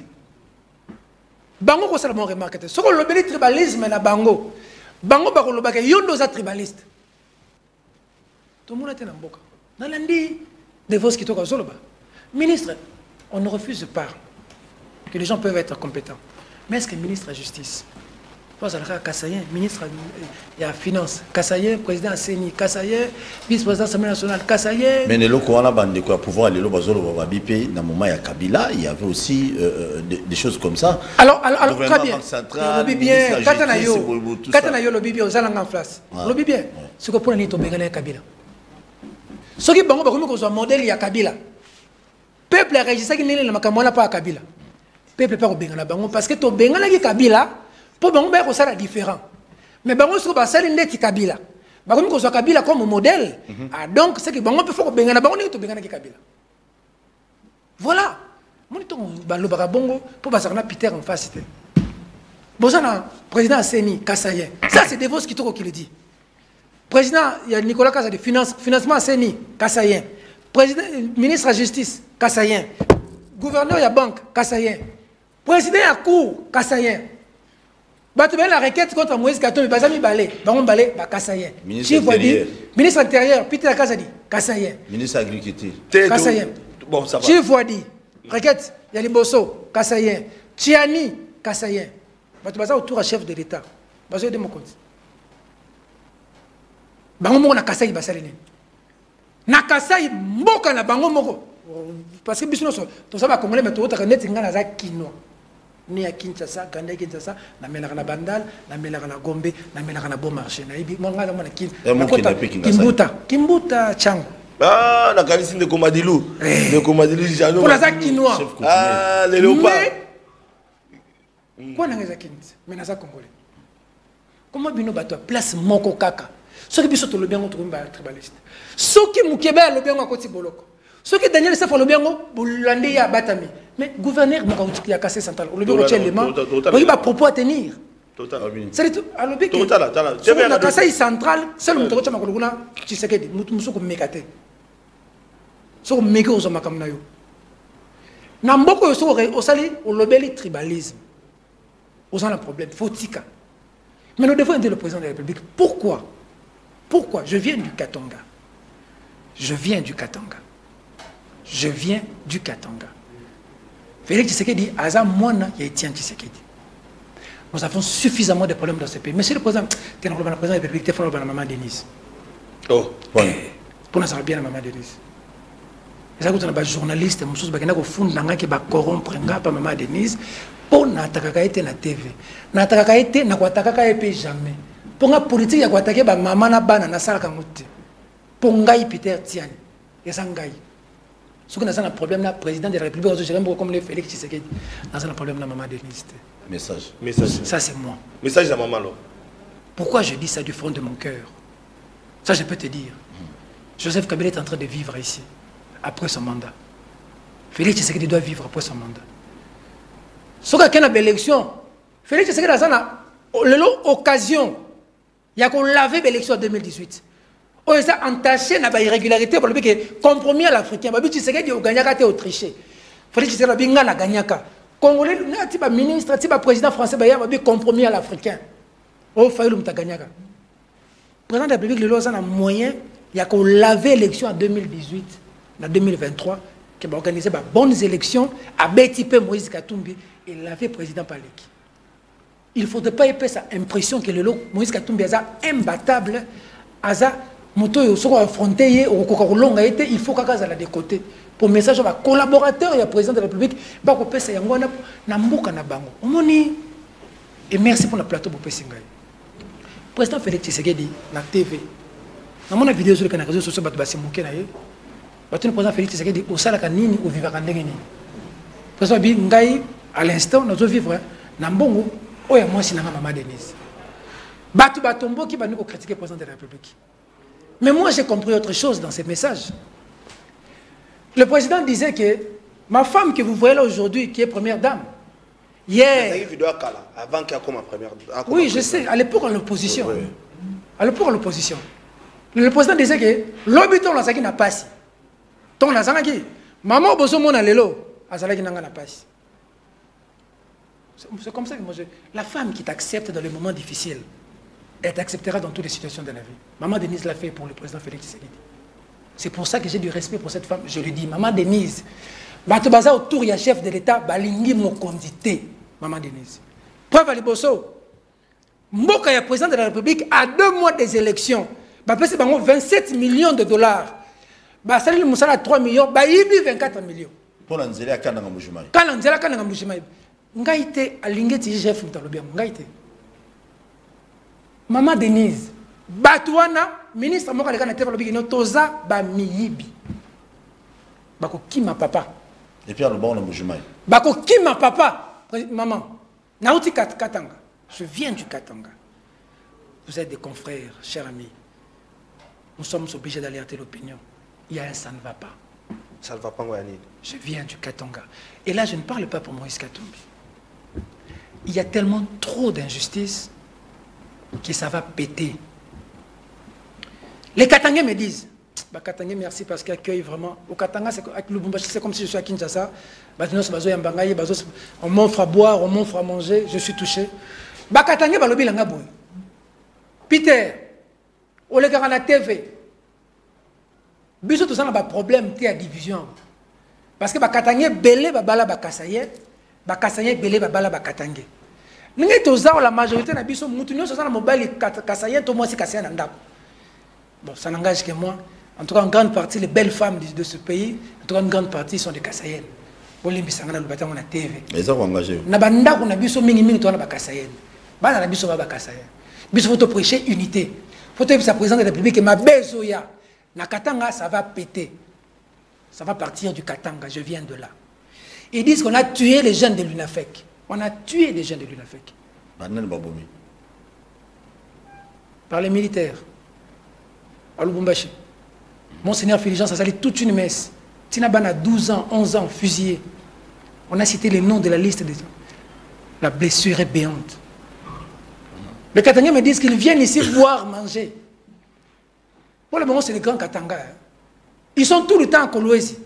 bango ko sala bon remarque te soko lobeli tribalisme na bango bango bakolobaka yondo za tribaliste tout le monde était dans mboka nalandi des voix qui toka zoloba ministre on ne refuse pas que les gens peuvent être compétents mais est-ce que ministre de la justice toi ça le Kassayen ministre il y a finance Kassayen président CENI Kassayen vice-président de l'Assemblée nationale Kassayen mais les locaux on a bandé quoi pouvoir les locaux zoloba bipé dans moment ya Kabila il y avait aussi des choses comme ça alors très bien lobby bien katana yo lobby bien aux alanga en face lobby bien ce que pour ni to bengana Kabila ce qui bango bakomi ko zo modèle ya Kabila peuple a réagi ça qui n'est na makambo na pas Kabila peuple pas ko bengana bango parce que to bengana ki Kabila pour bango ba ko sala différent mais bango so ba sala ndeti Kabila bakomi ko zo Kabila comme modèle donc c'est que bango peut faut bengana bango ni to bengana ki Kabila voilà mon to balobaka bongo pour basana Peter en face c'était bozana président CENI Kassayen ça c'est des voix qui to qui le dit président il y a Nicolas Kassa de financement CENI Kassayen président ministre de la justice Kassayen gouverneur ya banque Kassayen président ya cour Kassayen bato la requête contre Moïse Katumbi bazami balé bango balé ba Kassayen ministre intérieur Peter Kazadi Kassayen ministre agriculture Kassayen bon ça va Chief Wadi requête ya Liboso Kassayen Tiani Kassayen bato baza autour à chef de l'état bazo de mokonzi bango moko na Kassayi basali nini na Kassayi mboka na bango moko parce que biso to ça va congolais mais to otaka net ngana za kino né à Kinshasa, grandi à Kinshasa, na melaka na Bandal, na melaka na Gombe, na melaka na Bon Marché. Na ibi mo ngala mo na Kimbuta Chango. Ah, na kanisi de Komadilu. De Komadilu Jano. Pour la za Kinois. Ah, les léopards. Quoi na za Kinshasa? Mais na za Congolais. Comment bino bato place moko kaka? Ce qui biso to le bien contre un tribaliste. Ce qui Mukeba le bien akoti boloko. Ce qui Daniel Sef le bien bolandi ya batami. Mais gouverneur moko ya cassé central. Le bien tient les mains. Il va propos à tenir. Total. C'est tout. Alors bien total. C'est la cassé central, seul moko chama koluna Tshisekedi musu ko mekate. So meko zo makamna yo. Na mboko yo so osali o lobeli tribalisme. Osant le problème fautika. Mais nous devons aider le président de la République. Pourquoi? Pourquoi? Je viens du Katanga. Je viens du Katanga. Je viens du Katanga. Félix Tshisekedi, Aza Mwana, il y a Etienne Tshisekedi. Nous avons suffisamment de problèmes dans ce pays. Monsieur le président, tu es le président de la République, tu es le maman Denise. Oh, bon. Pour nous savoir bien la maman Denise. Et ça, quand on a des journalistes, nous sommes au fond qui va corrompre la maman Denise. Pour n'attaquer été na TV. N'attaquer été n'a pas attaquer jamais. Pour la politique, il y a attaquer ba maman na bana na sala kamuti. Pour ngai Peter Tiani. Et ça ngai. Ce qu'on a un problème là, président de la République, comme le Félix Tshisekedi, on a un problème là, maman Denise. Message. Ça c'est moi. Message à maman là. Pourquoi je dis ça du fond de mon cœur? Ça je peux te dire. Joseph Kabila est en train de vivre ici, après son mandat. Félix Tshisekedi doit vivre après son mandat. Si il y a une élection, Félix Tshisekedi a l'occasion, il y a qu'on lavé l'élection en 2018. On a entaché dans l'irrégularité pour le compromis à l'Africain. Félix Tshisekedi a gagné à Autriche. Félix Tshisekedi a gagné à Congolais, le ministre, le président français, il a compromis à l'Africain. Oh, il a gagné à le président de la République, il a un moyen, il y a qu'on lavé l'élection en 2018, en 2023, qui a organisé de bonnes élections, à BTP Moïse Katumbi. Et l'avait président Paleki. Il ne faudrait pas épais cette impression que le Moïse Katumbi est imbattable, affronté, il faut qu'il soit de côté. Pour message à collaborateur et à président de la République, et merci pour le plateau pour Pessingaï. Président Félix Tshisekedi, la TV, dans mon vidéo sur les réseaux sociaux, le président Félix Tshisekedi, au Salakanini, au Vivakandengeni. Président Bingaï, à l'instant, nous devons vivre dans Mbongo, où il y a moi, c'est maman Denise. Batu Batombo qui va nous critiquer le président de la République. Mais moi, j'ai compris autre chose dans ces messages. Le président disait que ma femme que vous voyez là aujourd'hui, qui est première dame, hier. Avant qu'elle soit première dame. Oui, je sais, à l'époque en opposition. À l'époque en opposition. Le président disait que l'habitant là, ça qui n'a pas si. Ton là, ça n'a qui. Maman, bosso mon alelo, ça qui n'a pas si. C'est comme ça que moi je... La femme qui t'accepte dans les moments difficiles, elle t'acceptera dans toutes les situations de la vie. Maman Denise l'a fait pour le président Félix Tshisekedi. C'est pour ça que j'ai du respect pour cette femme. Je lui dis, maman Denise, Batobaza autour, il y a chef de l'État, Balingi Mokondité, maman Denise. Preuve à Liboso, Mboka, il y a président de la République, à 2 mois des élections, c'est 27 millions de dollars. Salil Moussala 3 millions, Baïbi 24 millions. Pour l'anzela à Kananga Moujimaï. Kananga Moujimaï. Ngaïté, à l'ingéti, chef Moutalobia, Ngaïté. Maman Denise, Batouana, ministre Moka de Kanate, Lobi, Toza, Bamiyibi. Bako Kima papa. Et puis, le bon, le Moujimaï. Bako Kima papa. Maman, Naouti Katanga. Je viens du Katanga. Vous êtes des confrères, chers amis. Nous sommes obligés d'alerter l'opinion. Il y a un ça ne va pas. Ça ne va pas, Ngoyani. Je viens du Katanga. Et là, je ne parle pas pour Moïse Katumbi. Il y a tellement trop d'injustice que ça va péter. Les Katangais me disent, Katangais, merci parce qu'ils accueillent vraiment. Au Katanga, c'est comme si je suis à Kinshasa. On m'offre à boire, on m'offre à manger, je suis touché. Katangais, Peter, on les gars à la TV. Biso tout ça n'a pas de problème, il y a division. Parce que Katangais, belé, babala, bakasaye, bakasaye, belé, babala, bakatangais. Nous sommes la majorité de biso, nous sommes la mobile, kasaye, tout le monde c'est kasaye nandap. Bon, ça n'engage que moi. En tout cas, en grande partie, les belles femmes de ce pays, en tout cas, une grande partie sont des Kassayennes. bolimbisanga na lobata na TV mais ça va engager na bandako na biso mingi to na bakasayeni bana na biso ba bakasayeni biso faut prêcher unité faut être sa président de la République ma bezo ya na Katanga ça va péter ça va partir du Katanga je viens de là ils disent qu'on a tué les jeunes de l'UNAFEC on a tué les jeunes de l'UNAFEC par les militaires à Lubumbashi Monseigneur Fulgence a sali toute une messe Tinabana 12 ans 11 ans fusillés on a cité les noms de la liste des gens la blessure est béante. Les Katangais me disent qu'ils viennent ici boire, manger. Pour le moment, c'est les grands Katanga. Ils sont tout le temps à Kolwezi.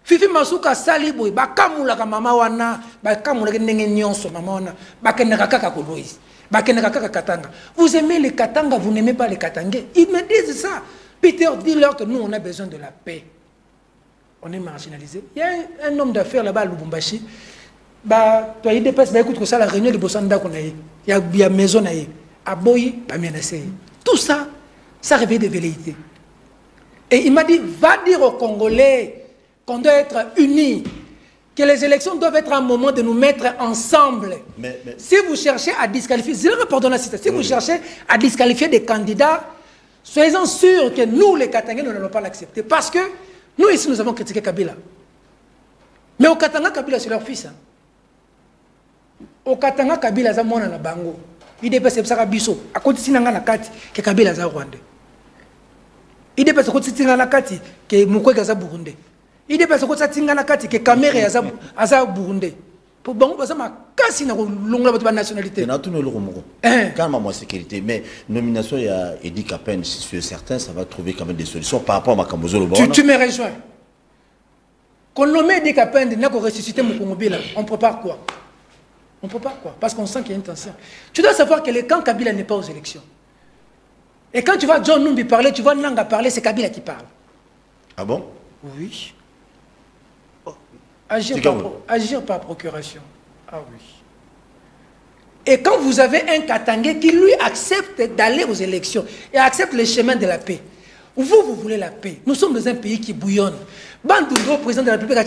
Fifi Masuka Saliboy, Bakamula Mama Wana, Bakamula Nyonso Mama Wana, Bakenakaka Kolwezi, Bakenakaka Katanga. Vous aimez les Katanga, vous n'aimez pas les Katangais. Ils me disent ça. Peter, dis-leur que nous, on a besoin de la paix. On est marginalisé. Il y a un homme d'affaires là-bas à Lubumbashi. Bah, toi, il dépasse, bah, écoute, que ça, la réunion de Bossanda qu'on a eu, il y a maison, à Boyi, bah, menacé. Tout ça, ça réveille des velléités. Et il m'a dit, va dire aux Congolais qu'on doit être unis, que les élections doivent être un moment de nous mettre ensemble. Mais... Si vous cherchez à disqualifier, si vous cherchez à disqualifier des candidats, soyez-en sûrs que nous, les Katangais, nous n'allons pas l'accepter. Parce que nous, ici, nous avons critiqué Kabila. Mais au Katanga, Kabila, c'est leur fils. Hein. Au Katanga, Kabila za mwana na bango. Il dépasse ça biso. A côté sinanga na kati que Kabila za Rwanda. Il dépasse côté sinanga na kati que Mukwege za Burundi. Il dépasse côté sinanga na kati que Kamere za Burundi. Pour bango basa makasi na longola ba nationalité. Na tout le romoko. Calme moi sécurité mais nomination il y a Edi Kapen si c'est certain ça va trouver quand même des solutions par rapport à Makambozo Lobo. Tu me rejoins. Qu'on nomme Edi Kapen n'a qu'on ressusciter Mukongobila, on prépare quoi? On ne peut pas quoi, parce qu'on sent qu'il y a une tension. Tu dois savoir que le camp Kabila n'est pas aux élections. Et quand tu vois John Numbi parler, tu vois Nanga parler, c'est Kabila qui parle. Ah bon? Oui. Agir par procuration. Ah oui. Et quand vous avez un Katangais qui lui accepte d'aller aux élections et accepte le chemin de la paix, vous voulez la paix. Nous sommes dans un pays qui bouillonne. Bandoundo, président de la République,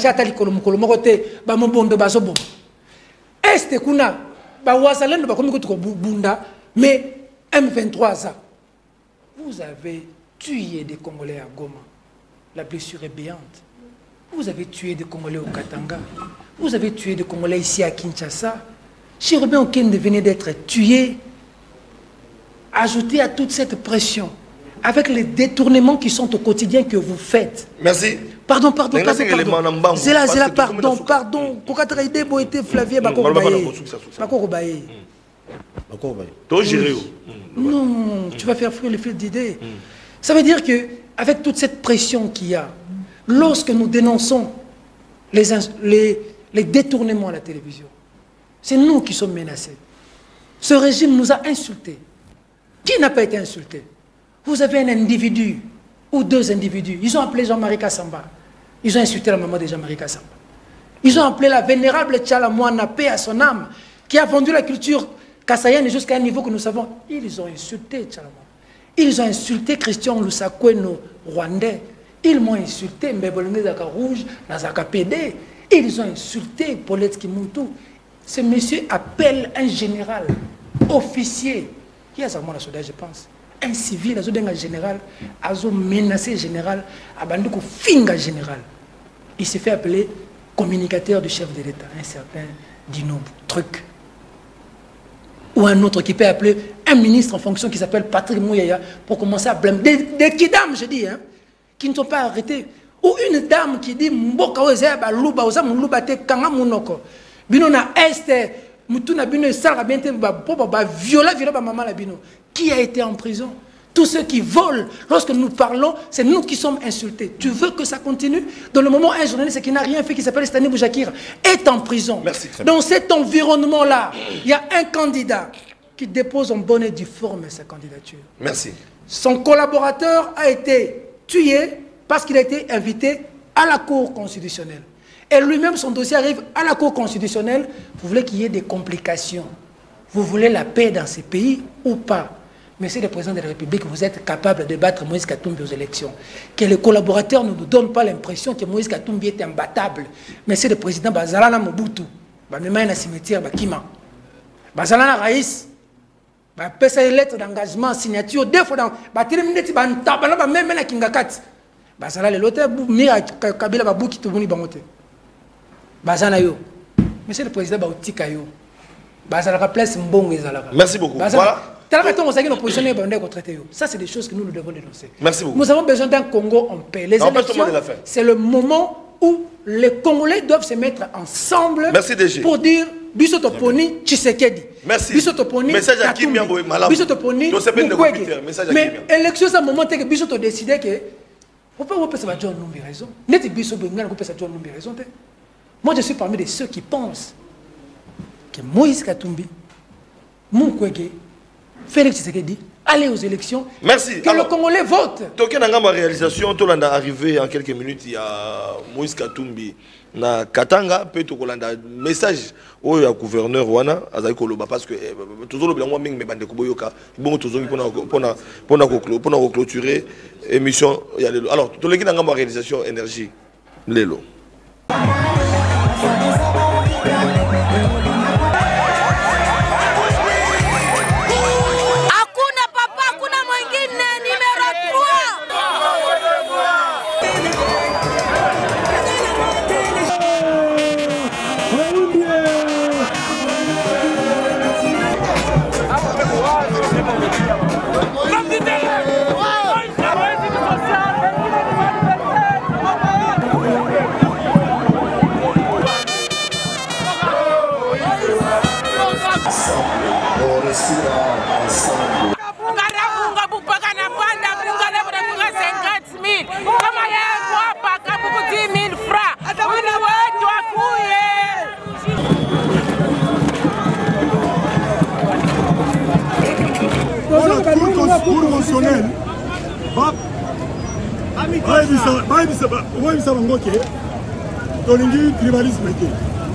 Est kuna ba wazalendo ba komi ko bunda mais M23 ça. Vous avez tué des Congolais à Goma. La blessure est béante. Vous avez tué des Congolais au Katanga. Vous avez tué des Congolais ici à Kinshasa. Chirobin Okende venait d'être tué. Ajoutez à toute cette pression avec les détournements qui sont au quotidien que vous faites. Merci. Pardon. C'est là, pardon. Pourquoi tu as été Flavien Bakobaye? Non, tu vas faire fuir le fil d'idées. Ça veut dire que, avec toute cette pression qu'il y a, lorsque nous dénonçons les détournements à la télévision, c'est nous qui sommes menacés. Ce régime nous a insultés. Qui n'a pas été insulté? Vous avez un individu ou deux individus. Ils ont appelé Jean-Marie Kassamba. Ils ont insulté la maman de Jean-Marie Kassamba. Ils ont appelé la vénérable Tchala Moana, paix à son âme, qui a vendu la culture kassayenne jusqu'à un niveau que nous savons. Ils ont insulté Tchala Moana. Ils ont insulté Christian Lusakweno, rwandais. Ils m'ont insulté Mbeboloné Zaka Rouge, Nazaka PD. Ils ont insulté Paulette Kimuntu. Ce monsieur appelle un général, officier, qui a sa mort à Soda, je pense. Un civil, un général, a menacé général, a bandu finga général. Il s'est fait appeler communicateur du chef de l'État, un certain Dino Truc. Ou un autre qui peut appeler un ministre en fonction qui s'appelle Patrick Mouyaya pour commencer à blâmer. Des kidams, je dis, hein, qui ne sont pas arrêtés. Ou une dame qui dit Mboka Ozeba Luba Oza Muluba Te Kanga Munoko. Bino na Este, Mutuna Bino Sara Biente Ba viola maman la Bino. Qui a été en prison? Tous ceux qui volent, lorsque nous parlons, c'est nous qui sommes insultés. Tu veux que ça continue? Dans le moment où un journaliste qui n'a rien fait, qui s'appelle Stani Boujakir, est en prison. Merci. Dans cet environnement-là, il y a un candidat qui dépose en bonne et due forme sa candidature. Merci. Son collaborateur a été tué parce qu'il a été invité à la Cour constitutionnelle. Et lui-même, son dossier arrive à la Cour constitutionnelle. Vous voulez qu'il y ait des complications? Vous voulez la paix dans ces pays ou pas? Monsieur le Président de la République, vous êtes capable de battre Moïse Katumbi aux élections. Que les collaborateurs ne nous donnent pas l'impression que Moïse Katumbi est imbattable. Monsieur le Président, Bazalana Mobutu, même un cimetière, Bakima. Bazalana Raïs, pesa lettre d'engagement, signature, deux fois dans Batirimiti, Bantabana, même à Kingakat. Bazala le lote, Mira Kabila Babouki, Tobuni Bamote. Bazana yo. Monsieur le Président, Bautika yo. Bazala place Mbong et Zalaka. Merci beaucoup. Voilà. Ça, c'est des choses que nous devons dénoncer. Merci beaucoup. Nous avons besoin d'un Congo en paix. Les élections, c'est le moment où les Congolais doivent se mettre ensemble. Merci, DG. Pour dire Bissotoponi Tshisekedi. Merci. Bissotoponi message à Kim Yambo Malam. Bissotoponi Mukwege. Mais l'élection, c'est un moment où Bissot a décidé que on peut pas se battre John Numbi raison. N'est-ce pas Bissot Bengal peut se John Numbi raison. Moi, je suis parmi de ceux qui pensent que Moïse Katumbi, Mukwege, Félix Tshisekedi, aller aux élections. Merci. Que le Congolais vote. Toké nanga ma réalisation, tout l'anda arrivé en quelques minutes. Il y a Moïse Katumbi na Katanga, peut to kolanda message au gouverneur Wana azali koloba parce que toujours le blanc ming me bande koboyoka. Bon toujours pour clôturer émission. Alors tout le qui nanga ma réalisation énergie lelo.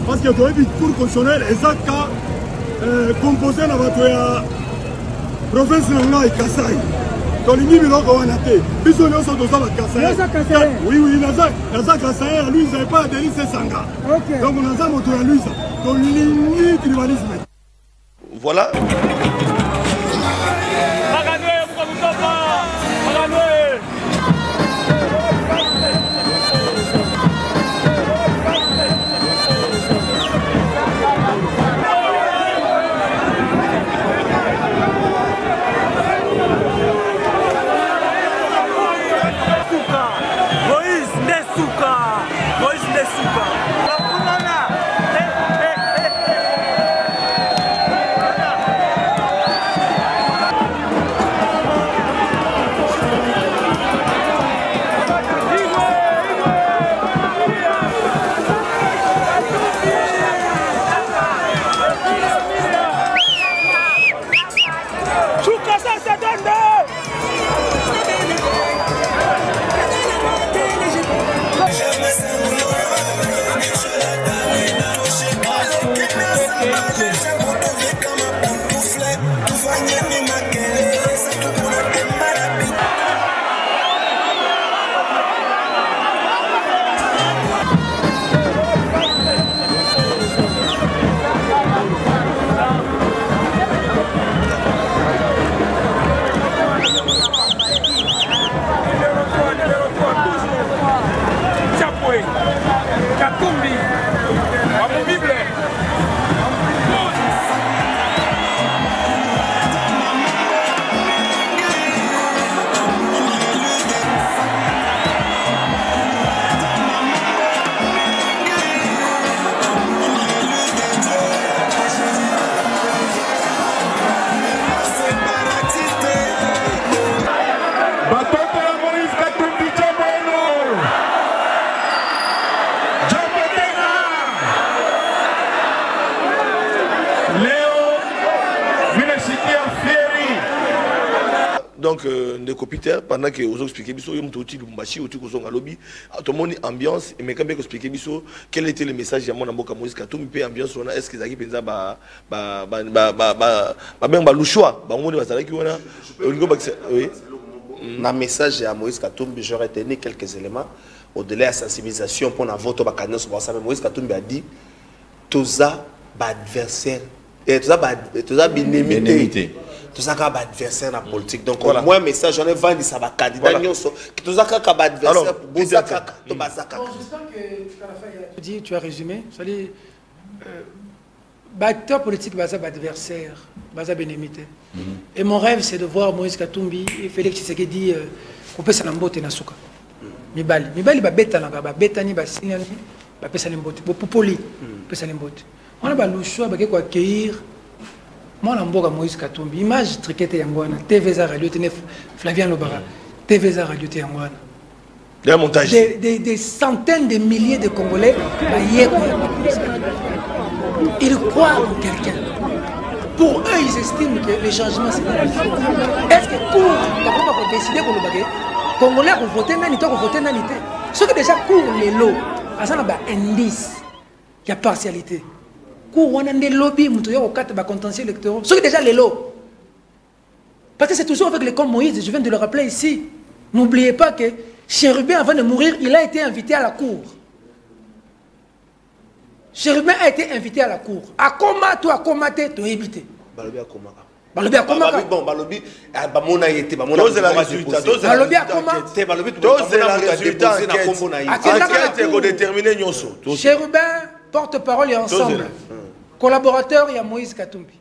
Parce que tu as vu cour constitutionnelle et ça composé dans la province de Kassai. Tu as vu biloko wanate. Biso nyonso toza ba Kassai. Oui oui, naza Kassai, lui ils n'avaient pas adhéré ces sanga. Donc naza moto ya lui ça. Tu tribalisme. Voilà. donc ndeko Peter pendant que vous expliquez biso yo mto ti lumbashi oti kozonga lobby tout le monde ambiance et mais quand bien expliquer biso quel était le message ya mona mboka Moïse Katumbi pe ambiance on est-ce qu'ils arrivent penza ba ben ba lushwa ba moni bazalaki wana oui na message à Moïse Katumbi j'aurais tenu quelques éléments au-delà de la sensibilisation pour la vote au candidat sur ça. Moïse Katumbi a dit toza ba adversaire et toza binemité toza ka ba adversaire na politique donc voilà. Moi message j'en ai vendu ça ba candidat nyonso toza ka ba adversaire pour boza kaka to bazaka. J'espère que à la fin tu as résumé ça dit acteur politique baza ba adversaire baza binemité. Et mon rêve c'est de voir Moïse Katumbi et Félix Tshisekedi kopesa na mbote na suka. Mibali ba beta na ba beta ni ba signani ba pesa mbote bo popoli pesa mbote. On a ba lushwa ba ke ko accueillir moi mboka Moïse Katumbi image triquette yangwana TVza radio tene Flavien Lobara TVza radio te yangwana montage des centaines de milliers de Congolais ils croient en quelqu'un. Pour eux, ils estiment que les changements c'est est-ce que pour pas décider pour le Congolais vont voter nanité vont voter nanité ce que déjà pour les lots ça n'a pas indice il y a partialité pour on a des lobbies muto yo quatre ba contentieux électoraux ce que déjà les lots parce que c'est toujours avec les comme Moïse je viens de le rappeler ici n'oubliez pas que Chérubin avant de mourir il a été invité à la cour. Chérubin a été invité à la cour. À comment tu as commenté, tu as évité. Balobi a comment. Balobi a comment. Bon, Balobi a mona été, bamona. Dose la résultat. Balobi a comment. Dose la résultat. Enquête est déterminée nyonso. Chérubin, porte-parole et ensemble. Collaborateur, il y a Moïse Katumbi.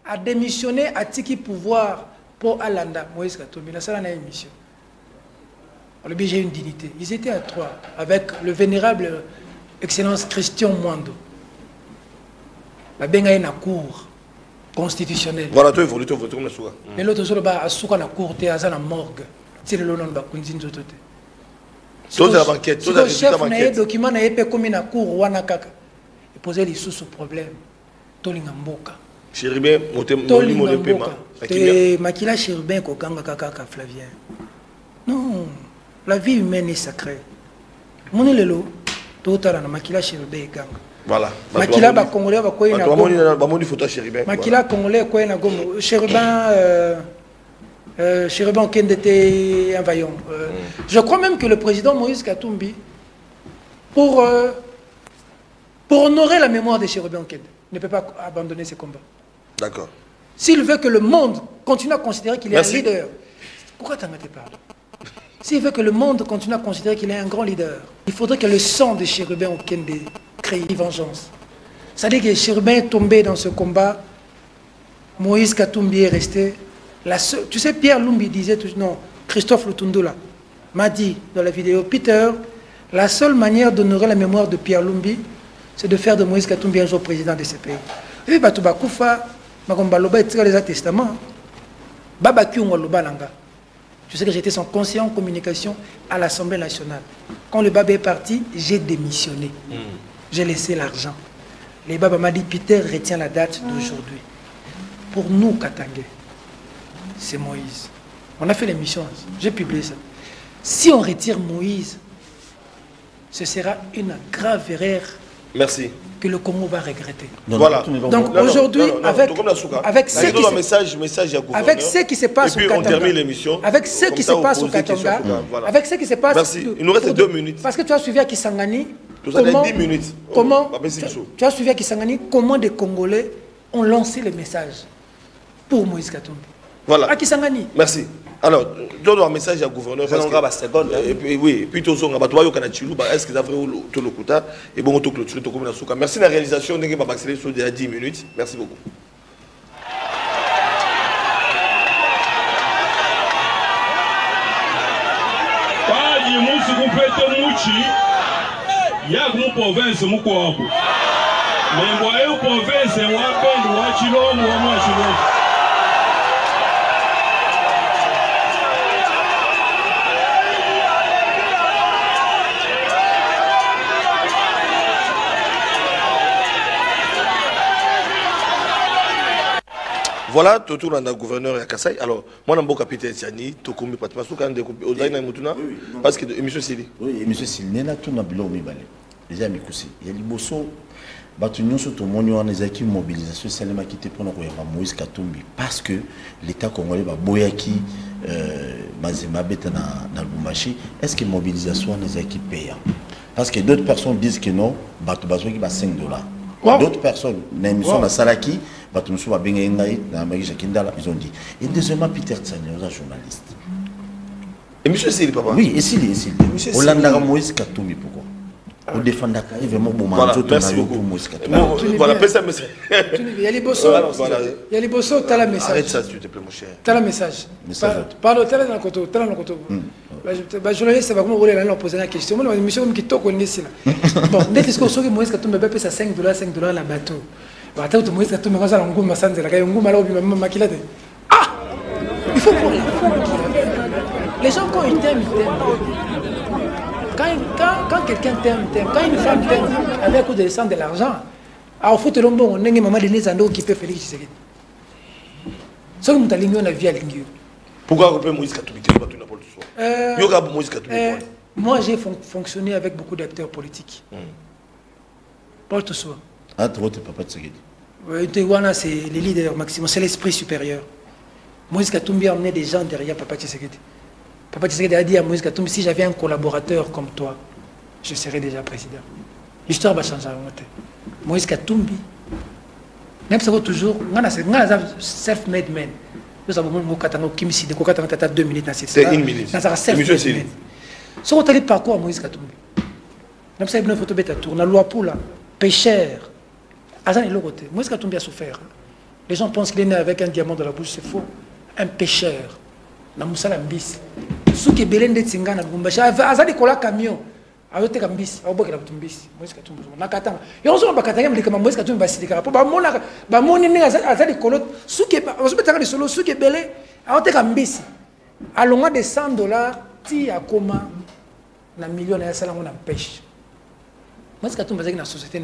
A démissionné à Tiki pouvoir pour Alanda. Moïse Katumbi. La salle a une mission. Balobi j'ai une dignité. Ils étaient à trois avec le vénérable. Excellence Christian Mwando. La benga est na cour constitutionnelle. Voilà, toi, il faut le comme la souka. Mais l'autre jour, à souka na cour, t'es à la morgue. C'est le nom de la kunzin zotote. Toi, c'est la banquette. Toi, le chef n'a document n'a pas comme na cour wana kaka. Il posait les sous problème. Tolinga mboka. Chérubin, mon paiement. Te makila Chérubin ko kanga kaka Flavien. Non, la vie humaine est sacrée. Mon lelo. Voilà. Makila ba Congolais ba koy na gomo. Ba photo Chérubin. Makila Congolais koy na gomo. Chérubin kende te envaillant. Je crois même que le président Moïse Katumbi pour honorer la mémoire de Chérubin Kende ne peut pas abandonner ses combats. D'accord. S'il veut que le monde continue à considérer qu'il est un leader. Pourquoi t'en as parlé? S'il veut que le monde continue à considérer qu'il est un grand leader, il faudrait que le sang de Chérubin Okende crée une vengeance. C'est-à-dire que Chérubin est tombé dans ce combat, Moïse Katumbi est resté. Tu sais, Pierre Lumbi disait, non, Christophe Lutundula m'a dit dans la vidéo, Peter, la seule manière d'honorer la mémoire de Pierre Lumbi, c'est de faire de Moïse Katumbi un jour président de ce pays. Et Batouba Koufa, Magombaloba et les testaments, Baba Kyungoloba Langa. Je sais que j'étais son conseiller en communication à l'Assemblée nationale. Quand le Baba est parti, j'ai démissionné. J'ai laissé l'argent. Le Baba m'a dit, Peter, retiens la date d'aujourd'hui. Pour nous, Katangé, c'est Moïse. On a fait l'émission, j'ai publié ça. Si on retire Moïse, ce sera une grave erreur. Merci. Que le Congo va regretter. Voilà. Donc aujourd'hui, avec ce qui se passe au Katanga, on termine l'émission. Avec ce qui se passe au Katanga, avec ce qui se passe. Merci. Il nous reste 2 minutes. Parce que tu as suivi à Kisangani. Tu as 10 minutes. Tu as suivi à Kisangani comment des Congolais ont lancé le message pour Moïse Katumbi. Voilà. À Kisangani. Merci. Alors, donne un message à gouverneur. Et puis, oui, et puis, tout ça, on va est-ce qu'ils avaient tout le coup et bon, on te clôture, tout comme la souka. Merci de la réalisation. On va accélérer sur 10 minutes. Merci beaucoup. Voilà, tout le monde gouverneur à Kassai. Alors, moi, je suis capitaine Tiani, Tokoumi, parce que parce que émission Sili. Oui, émission Sili, il y a tout le monde déjà Mikoussi. Il y a les bosso, Batunion sur tout le monde, il y a une mobilisation, c'est le qui était pour nous Moïse Katumbi. Parce que l'État congolais va boyaki, Mazema Beta dans Lumbashi. Est-ce que la mobilisation est qui payant? Parce que d'autres personnes disent que non, Batou Bazo qui va $5. D'autres personnes, l'émission de Salaki, Batou Moussou va bien ils ont dit. Et deuxièmement, Peter Tsani, un journaliste. Et monsieur Sili, papa? Oui, et Sili. Olanda Moïse Katumbi, pourquoi? Au défendre vraiment bon voilà, merci beaucoup. Voilà, il y a les bossos. Il y a les bossos, tu as le message. Arrête ça, s'il te plaît, mon cher. Tu as le message. Parle, tu as le côté. Journaliste, ça va comment rouler là, on pose la question. Moi, monsieur, qui toque, on est ici là. Bon, dès que ce que Moïse Katumbi paye ça $5 la bateau. Attends, Moïse Katumbi, quand ça, on goûte ma santé, là, on goûte ma robe, ma maquillade. Ah! Il faut pour les gens, quand ils t'aiment, ils t'aiment. Quand quelqu'un t'aime, quand une femme t'aime, avec ou de sang de l'argent, alors il faut te le bon, on a une maman de Nézando qui peut faire les Tshisekedi. Ce que nous avons la vie à l'ingénieur. Pourquoi on peut Moïse Katumbi? Moi, j'ai fonctionné avec beaucoup d'acteurs politiques. Paul Toussoua. Ah, tu es papa Tshisekedi. C'est les leaders maximum, c'est l'esprit supérieur. Moïse Katumbi a emmené des gens derrière Papa Tshisekedi. Papa Tshisekedi a dit à Moïse Katumbi, si j'avais un collaborateur comme toi, je serais déjà président. L'histoire va changer. Moïse Katumbi, même si c'est toujours, self-made man. Nous avons 2 minutes. C'est 1 minute. Si on a le parcours à Moïse Katumbi, même si on a une photo bête tour, la loi pour la pêcheur, Moïse Katumbi a souffert. Les gens pensent qu'il est né avec un diamant dans la bouche, c'est faux. Un pêcheur. Na musala mbisi suki belende tsinga na Lubumbashi azali kola camion ayote ka mbisi abokela butumbisi Moïse Katumbi na katanga yozo bakatanga mlika Moïse Katumbi basidika po ba moni ninga azali kolo suki bazobetanga de solo suki belé ayote ka mbisi alonga de $100 ti akoma na million ya sala ngona pêche Moïse Katumbi bazaki na société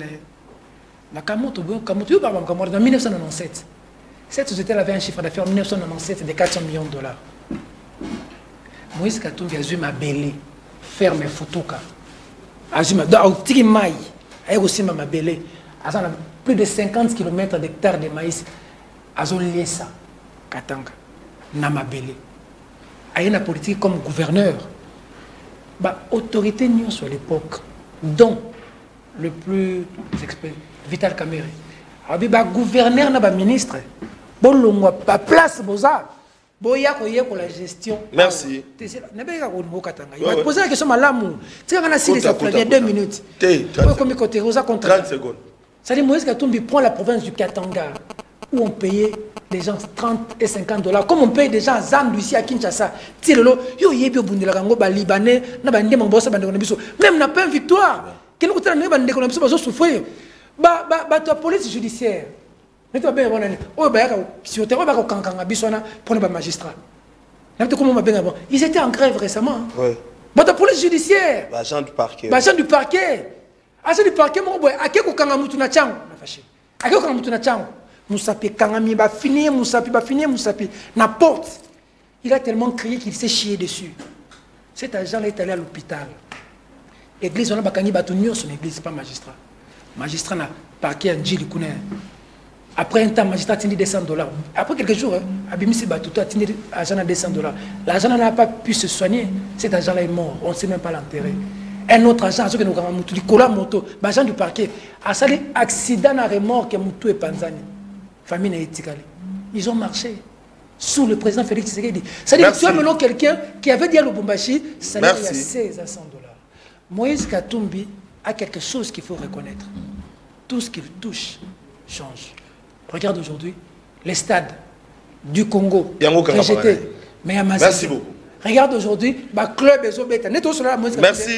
na kamoto yo ba kamoto en 1997. Cette société avait un chiffre d'affaires en 1997 de $400 millions. Moïse Katumbi a ma belé, ferme Futuka. Azuma, donc, tiki maï, a aussi ma belé. Azana plus de 50 km d'hectares de maïs. Azon liesa, Katanga, na ma belé. A une politique comme gouverneur. Bah, autorité nion sur l'époque, dont le plus expert, Vital Kamerhe. Abi ba gouverneur na ba ministre. Bon longwa pa place boza. Boya koye ko la gestion. Merci. Ne be ka ko mo katanga. Il va poser la question malamu. Tu as si ça fait 2 minutes. Comme côté Rosa contre 30 secondes. Ça dit Moïse Katumbi prend la province du Katanga où on payait les gens $30 et $50 comme on paye des gens à Zambie ici à Kinshasa. Tirelo yo yebi obundela kango ba libanais na ba ndema bossa ba ndeko na biso. Même na pas une victoire. Quel côté na ba ndeko na biso bazo souffrir. Ba ta police judiciaire. Mais tu vas bien voir si on te voit quand bisona pour les magistrats. Ils étaient en grève récemment. Oui. Mais ta police judiciaire. Agent du parquet. Agent du parquet. Agent du parquet, mon boy. Ake ko kanga mutu na chango. Na fâché. Ake ko kanga mutu na chango. Moussapi kangami ba finir Moussapi na porte. Il a tellement crié qu'il s'est chié dessus. Cet agent est allé à l'hôpital. L'église on a bakangi batunyo son église pas magistrat. Magistrat na parquet en Djili Kouné. Après un temps, le magistrat a tenu $200. Après quelques jours, Abimisi Batuta a tenu l'argent à $200. L'agent n'a pas pu se soigner. Cet agent-là est mort. On ne sait même pas l'enterrer. Un autre agent, agent du parquet, a sali accident à remorque Moutou et Panzani. Famille Naïtikali. Ils ont marché sous le président Félix Tshisekedi. C'est-à-dire que tu as maintenant quelqu'un qui avait dit à Lubumbashi, ça il y a $16 à $100. Moïse Katumbi a quelque chose qu'il faut reconnaître. Tout ce qu'il touche change. Regarde aujourd'hui les stades du Congo rejetés. Mais à merci beaucoup. Regarde aujourd'hui, le club est obéta. Merci.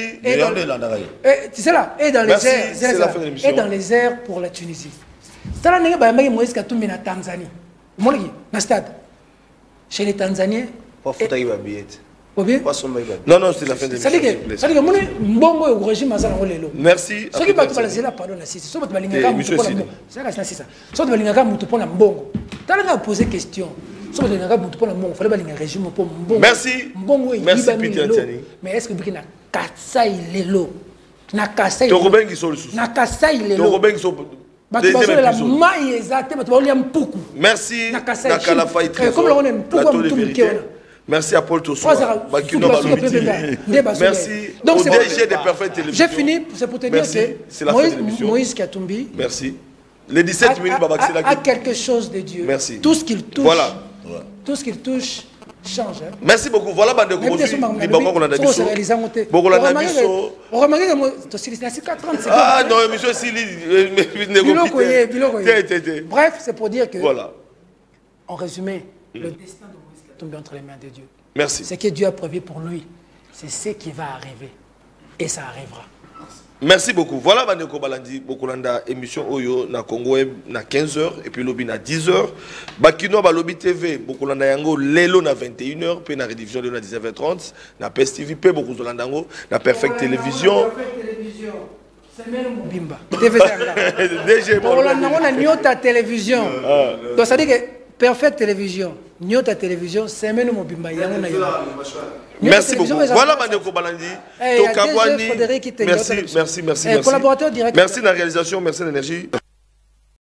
Tu sais là, et dans les airs, et dans les airs pour la Tunisie. C'est là que Moïse Katumbi na Tanzanie. Dans le stade. Chez les Tanzaniens. Pas foutre avec la billette. Non, non, c'est la fin de l'émission. C'est-à-dire que mon mbongo au régime azala ngolelo. Merci. Ce qui va te balancer là pardon na sisi. So ba balingaka mutu pona mbongo. C'est ça c'est ça. So ba balingaka mutu pona mbongo. Tala poser question. So ba balingaka mutu pona mbongo, fallait balinga régime pour mbongo. Merci. Mbongo merci Peter Tiani. Mais est-ce que bikina katsa ilelo? Na katsa ilelo. Tokobengi so lusu. Na katsa ilelo. Tokobengi so merci merci à Paul Tossoa. Merci au DG de Perfect Télévision. J'ai fini, c'est pour te dire que Moïse Katumbi merci. Les 17 minutes a quelque chose de Dieu. Merci. Tout ce qu'il touche, voilà. Tout ce qu'il touche change. Hein. Merci beaucoup. Voilà, bande de gros. Ah non, monsieur Sili. Bref, c'est pour dire que. Voilà. En résumé, le destin de Moïse est tombé entre les mains de Dieu. Merci. Ce que Dieu a prévu pour lui, c'est ce qui va arriver. Et ça arrivera. Merci beaucoup. Voilà, Bandeko Balandi, Bokolanda, émission Oyo, na Congo na 15h, et puis Lobi na 10h. Bakino Balobi TV, Bokolanda Yango, Lelo na 21h, puis na rédivision de na 19h30, na PES TV, puis Bokolanda Yango, na Perfect Télévision. C'est même Bimba. DG Bokolanda Yango, na Nyota Télévision. Donc ça dit que Perfect Télévision, Nyota Télévision, c'est même Bimba. Merci beaucoup. Voilà Bandeko Balandi. Merci, merci, merci. Collaborateur direct. Merci de la réalisation, merci de l'énergie.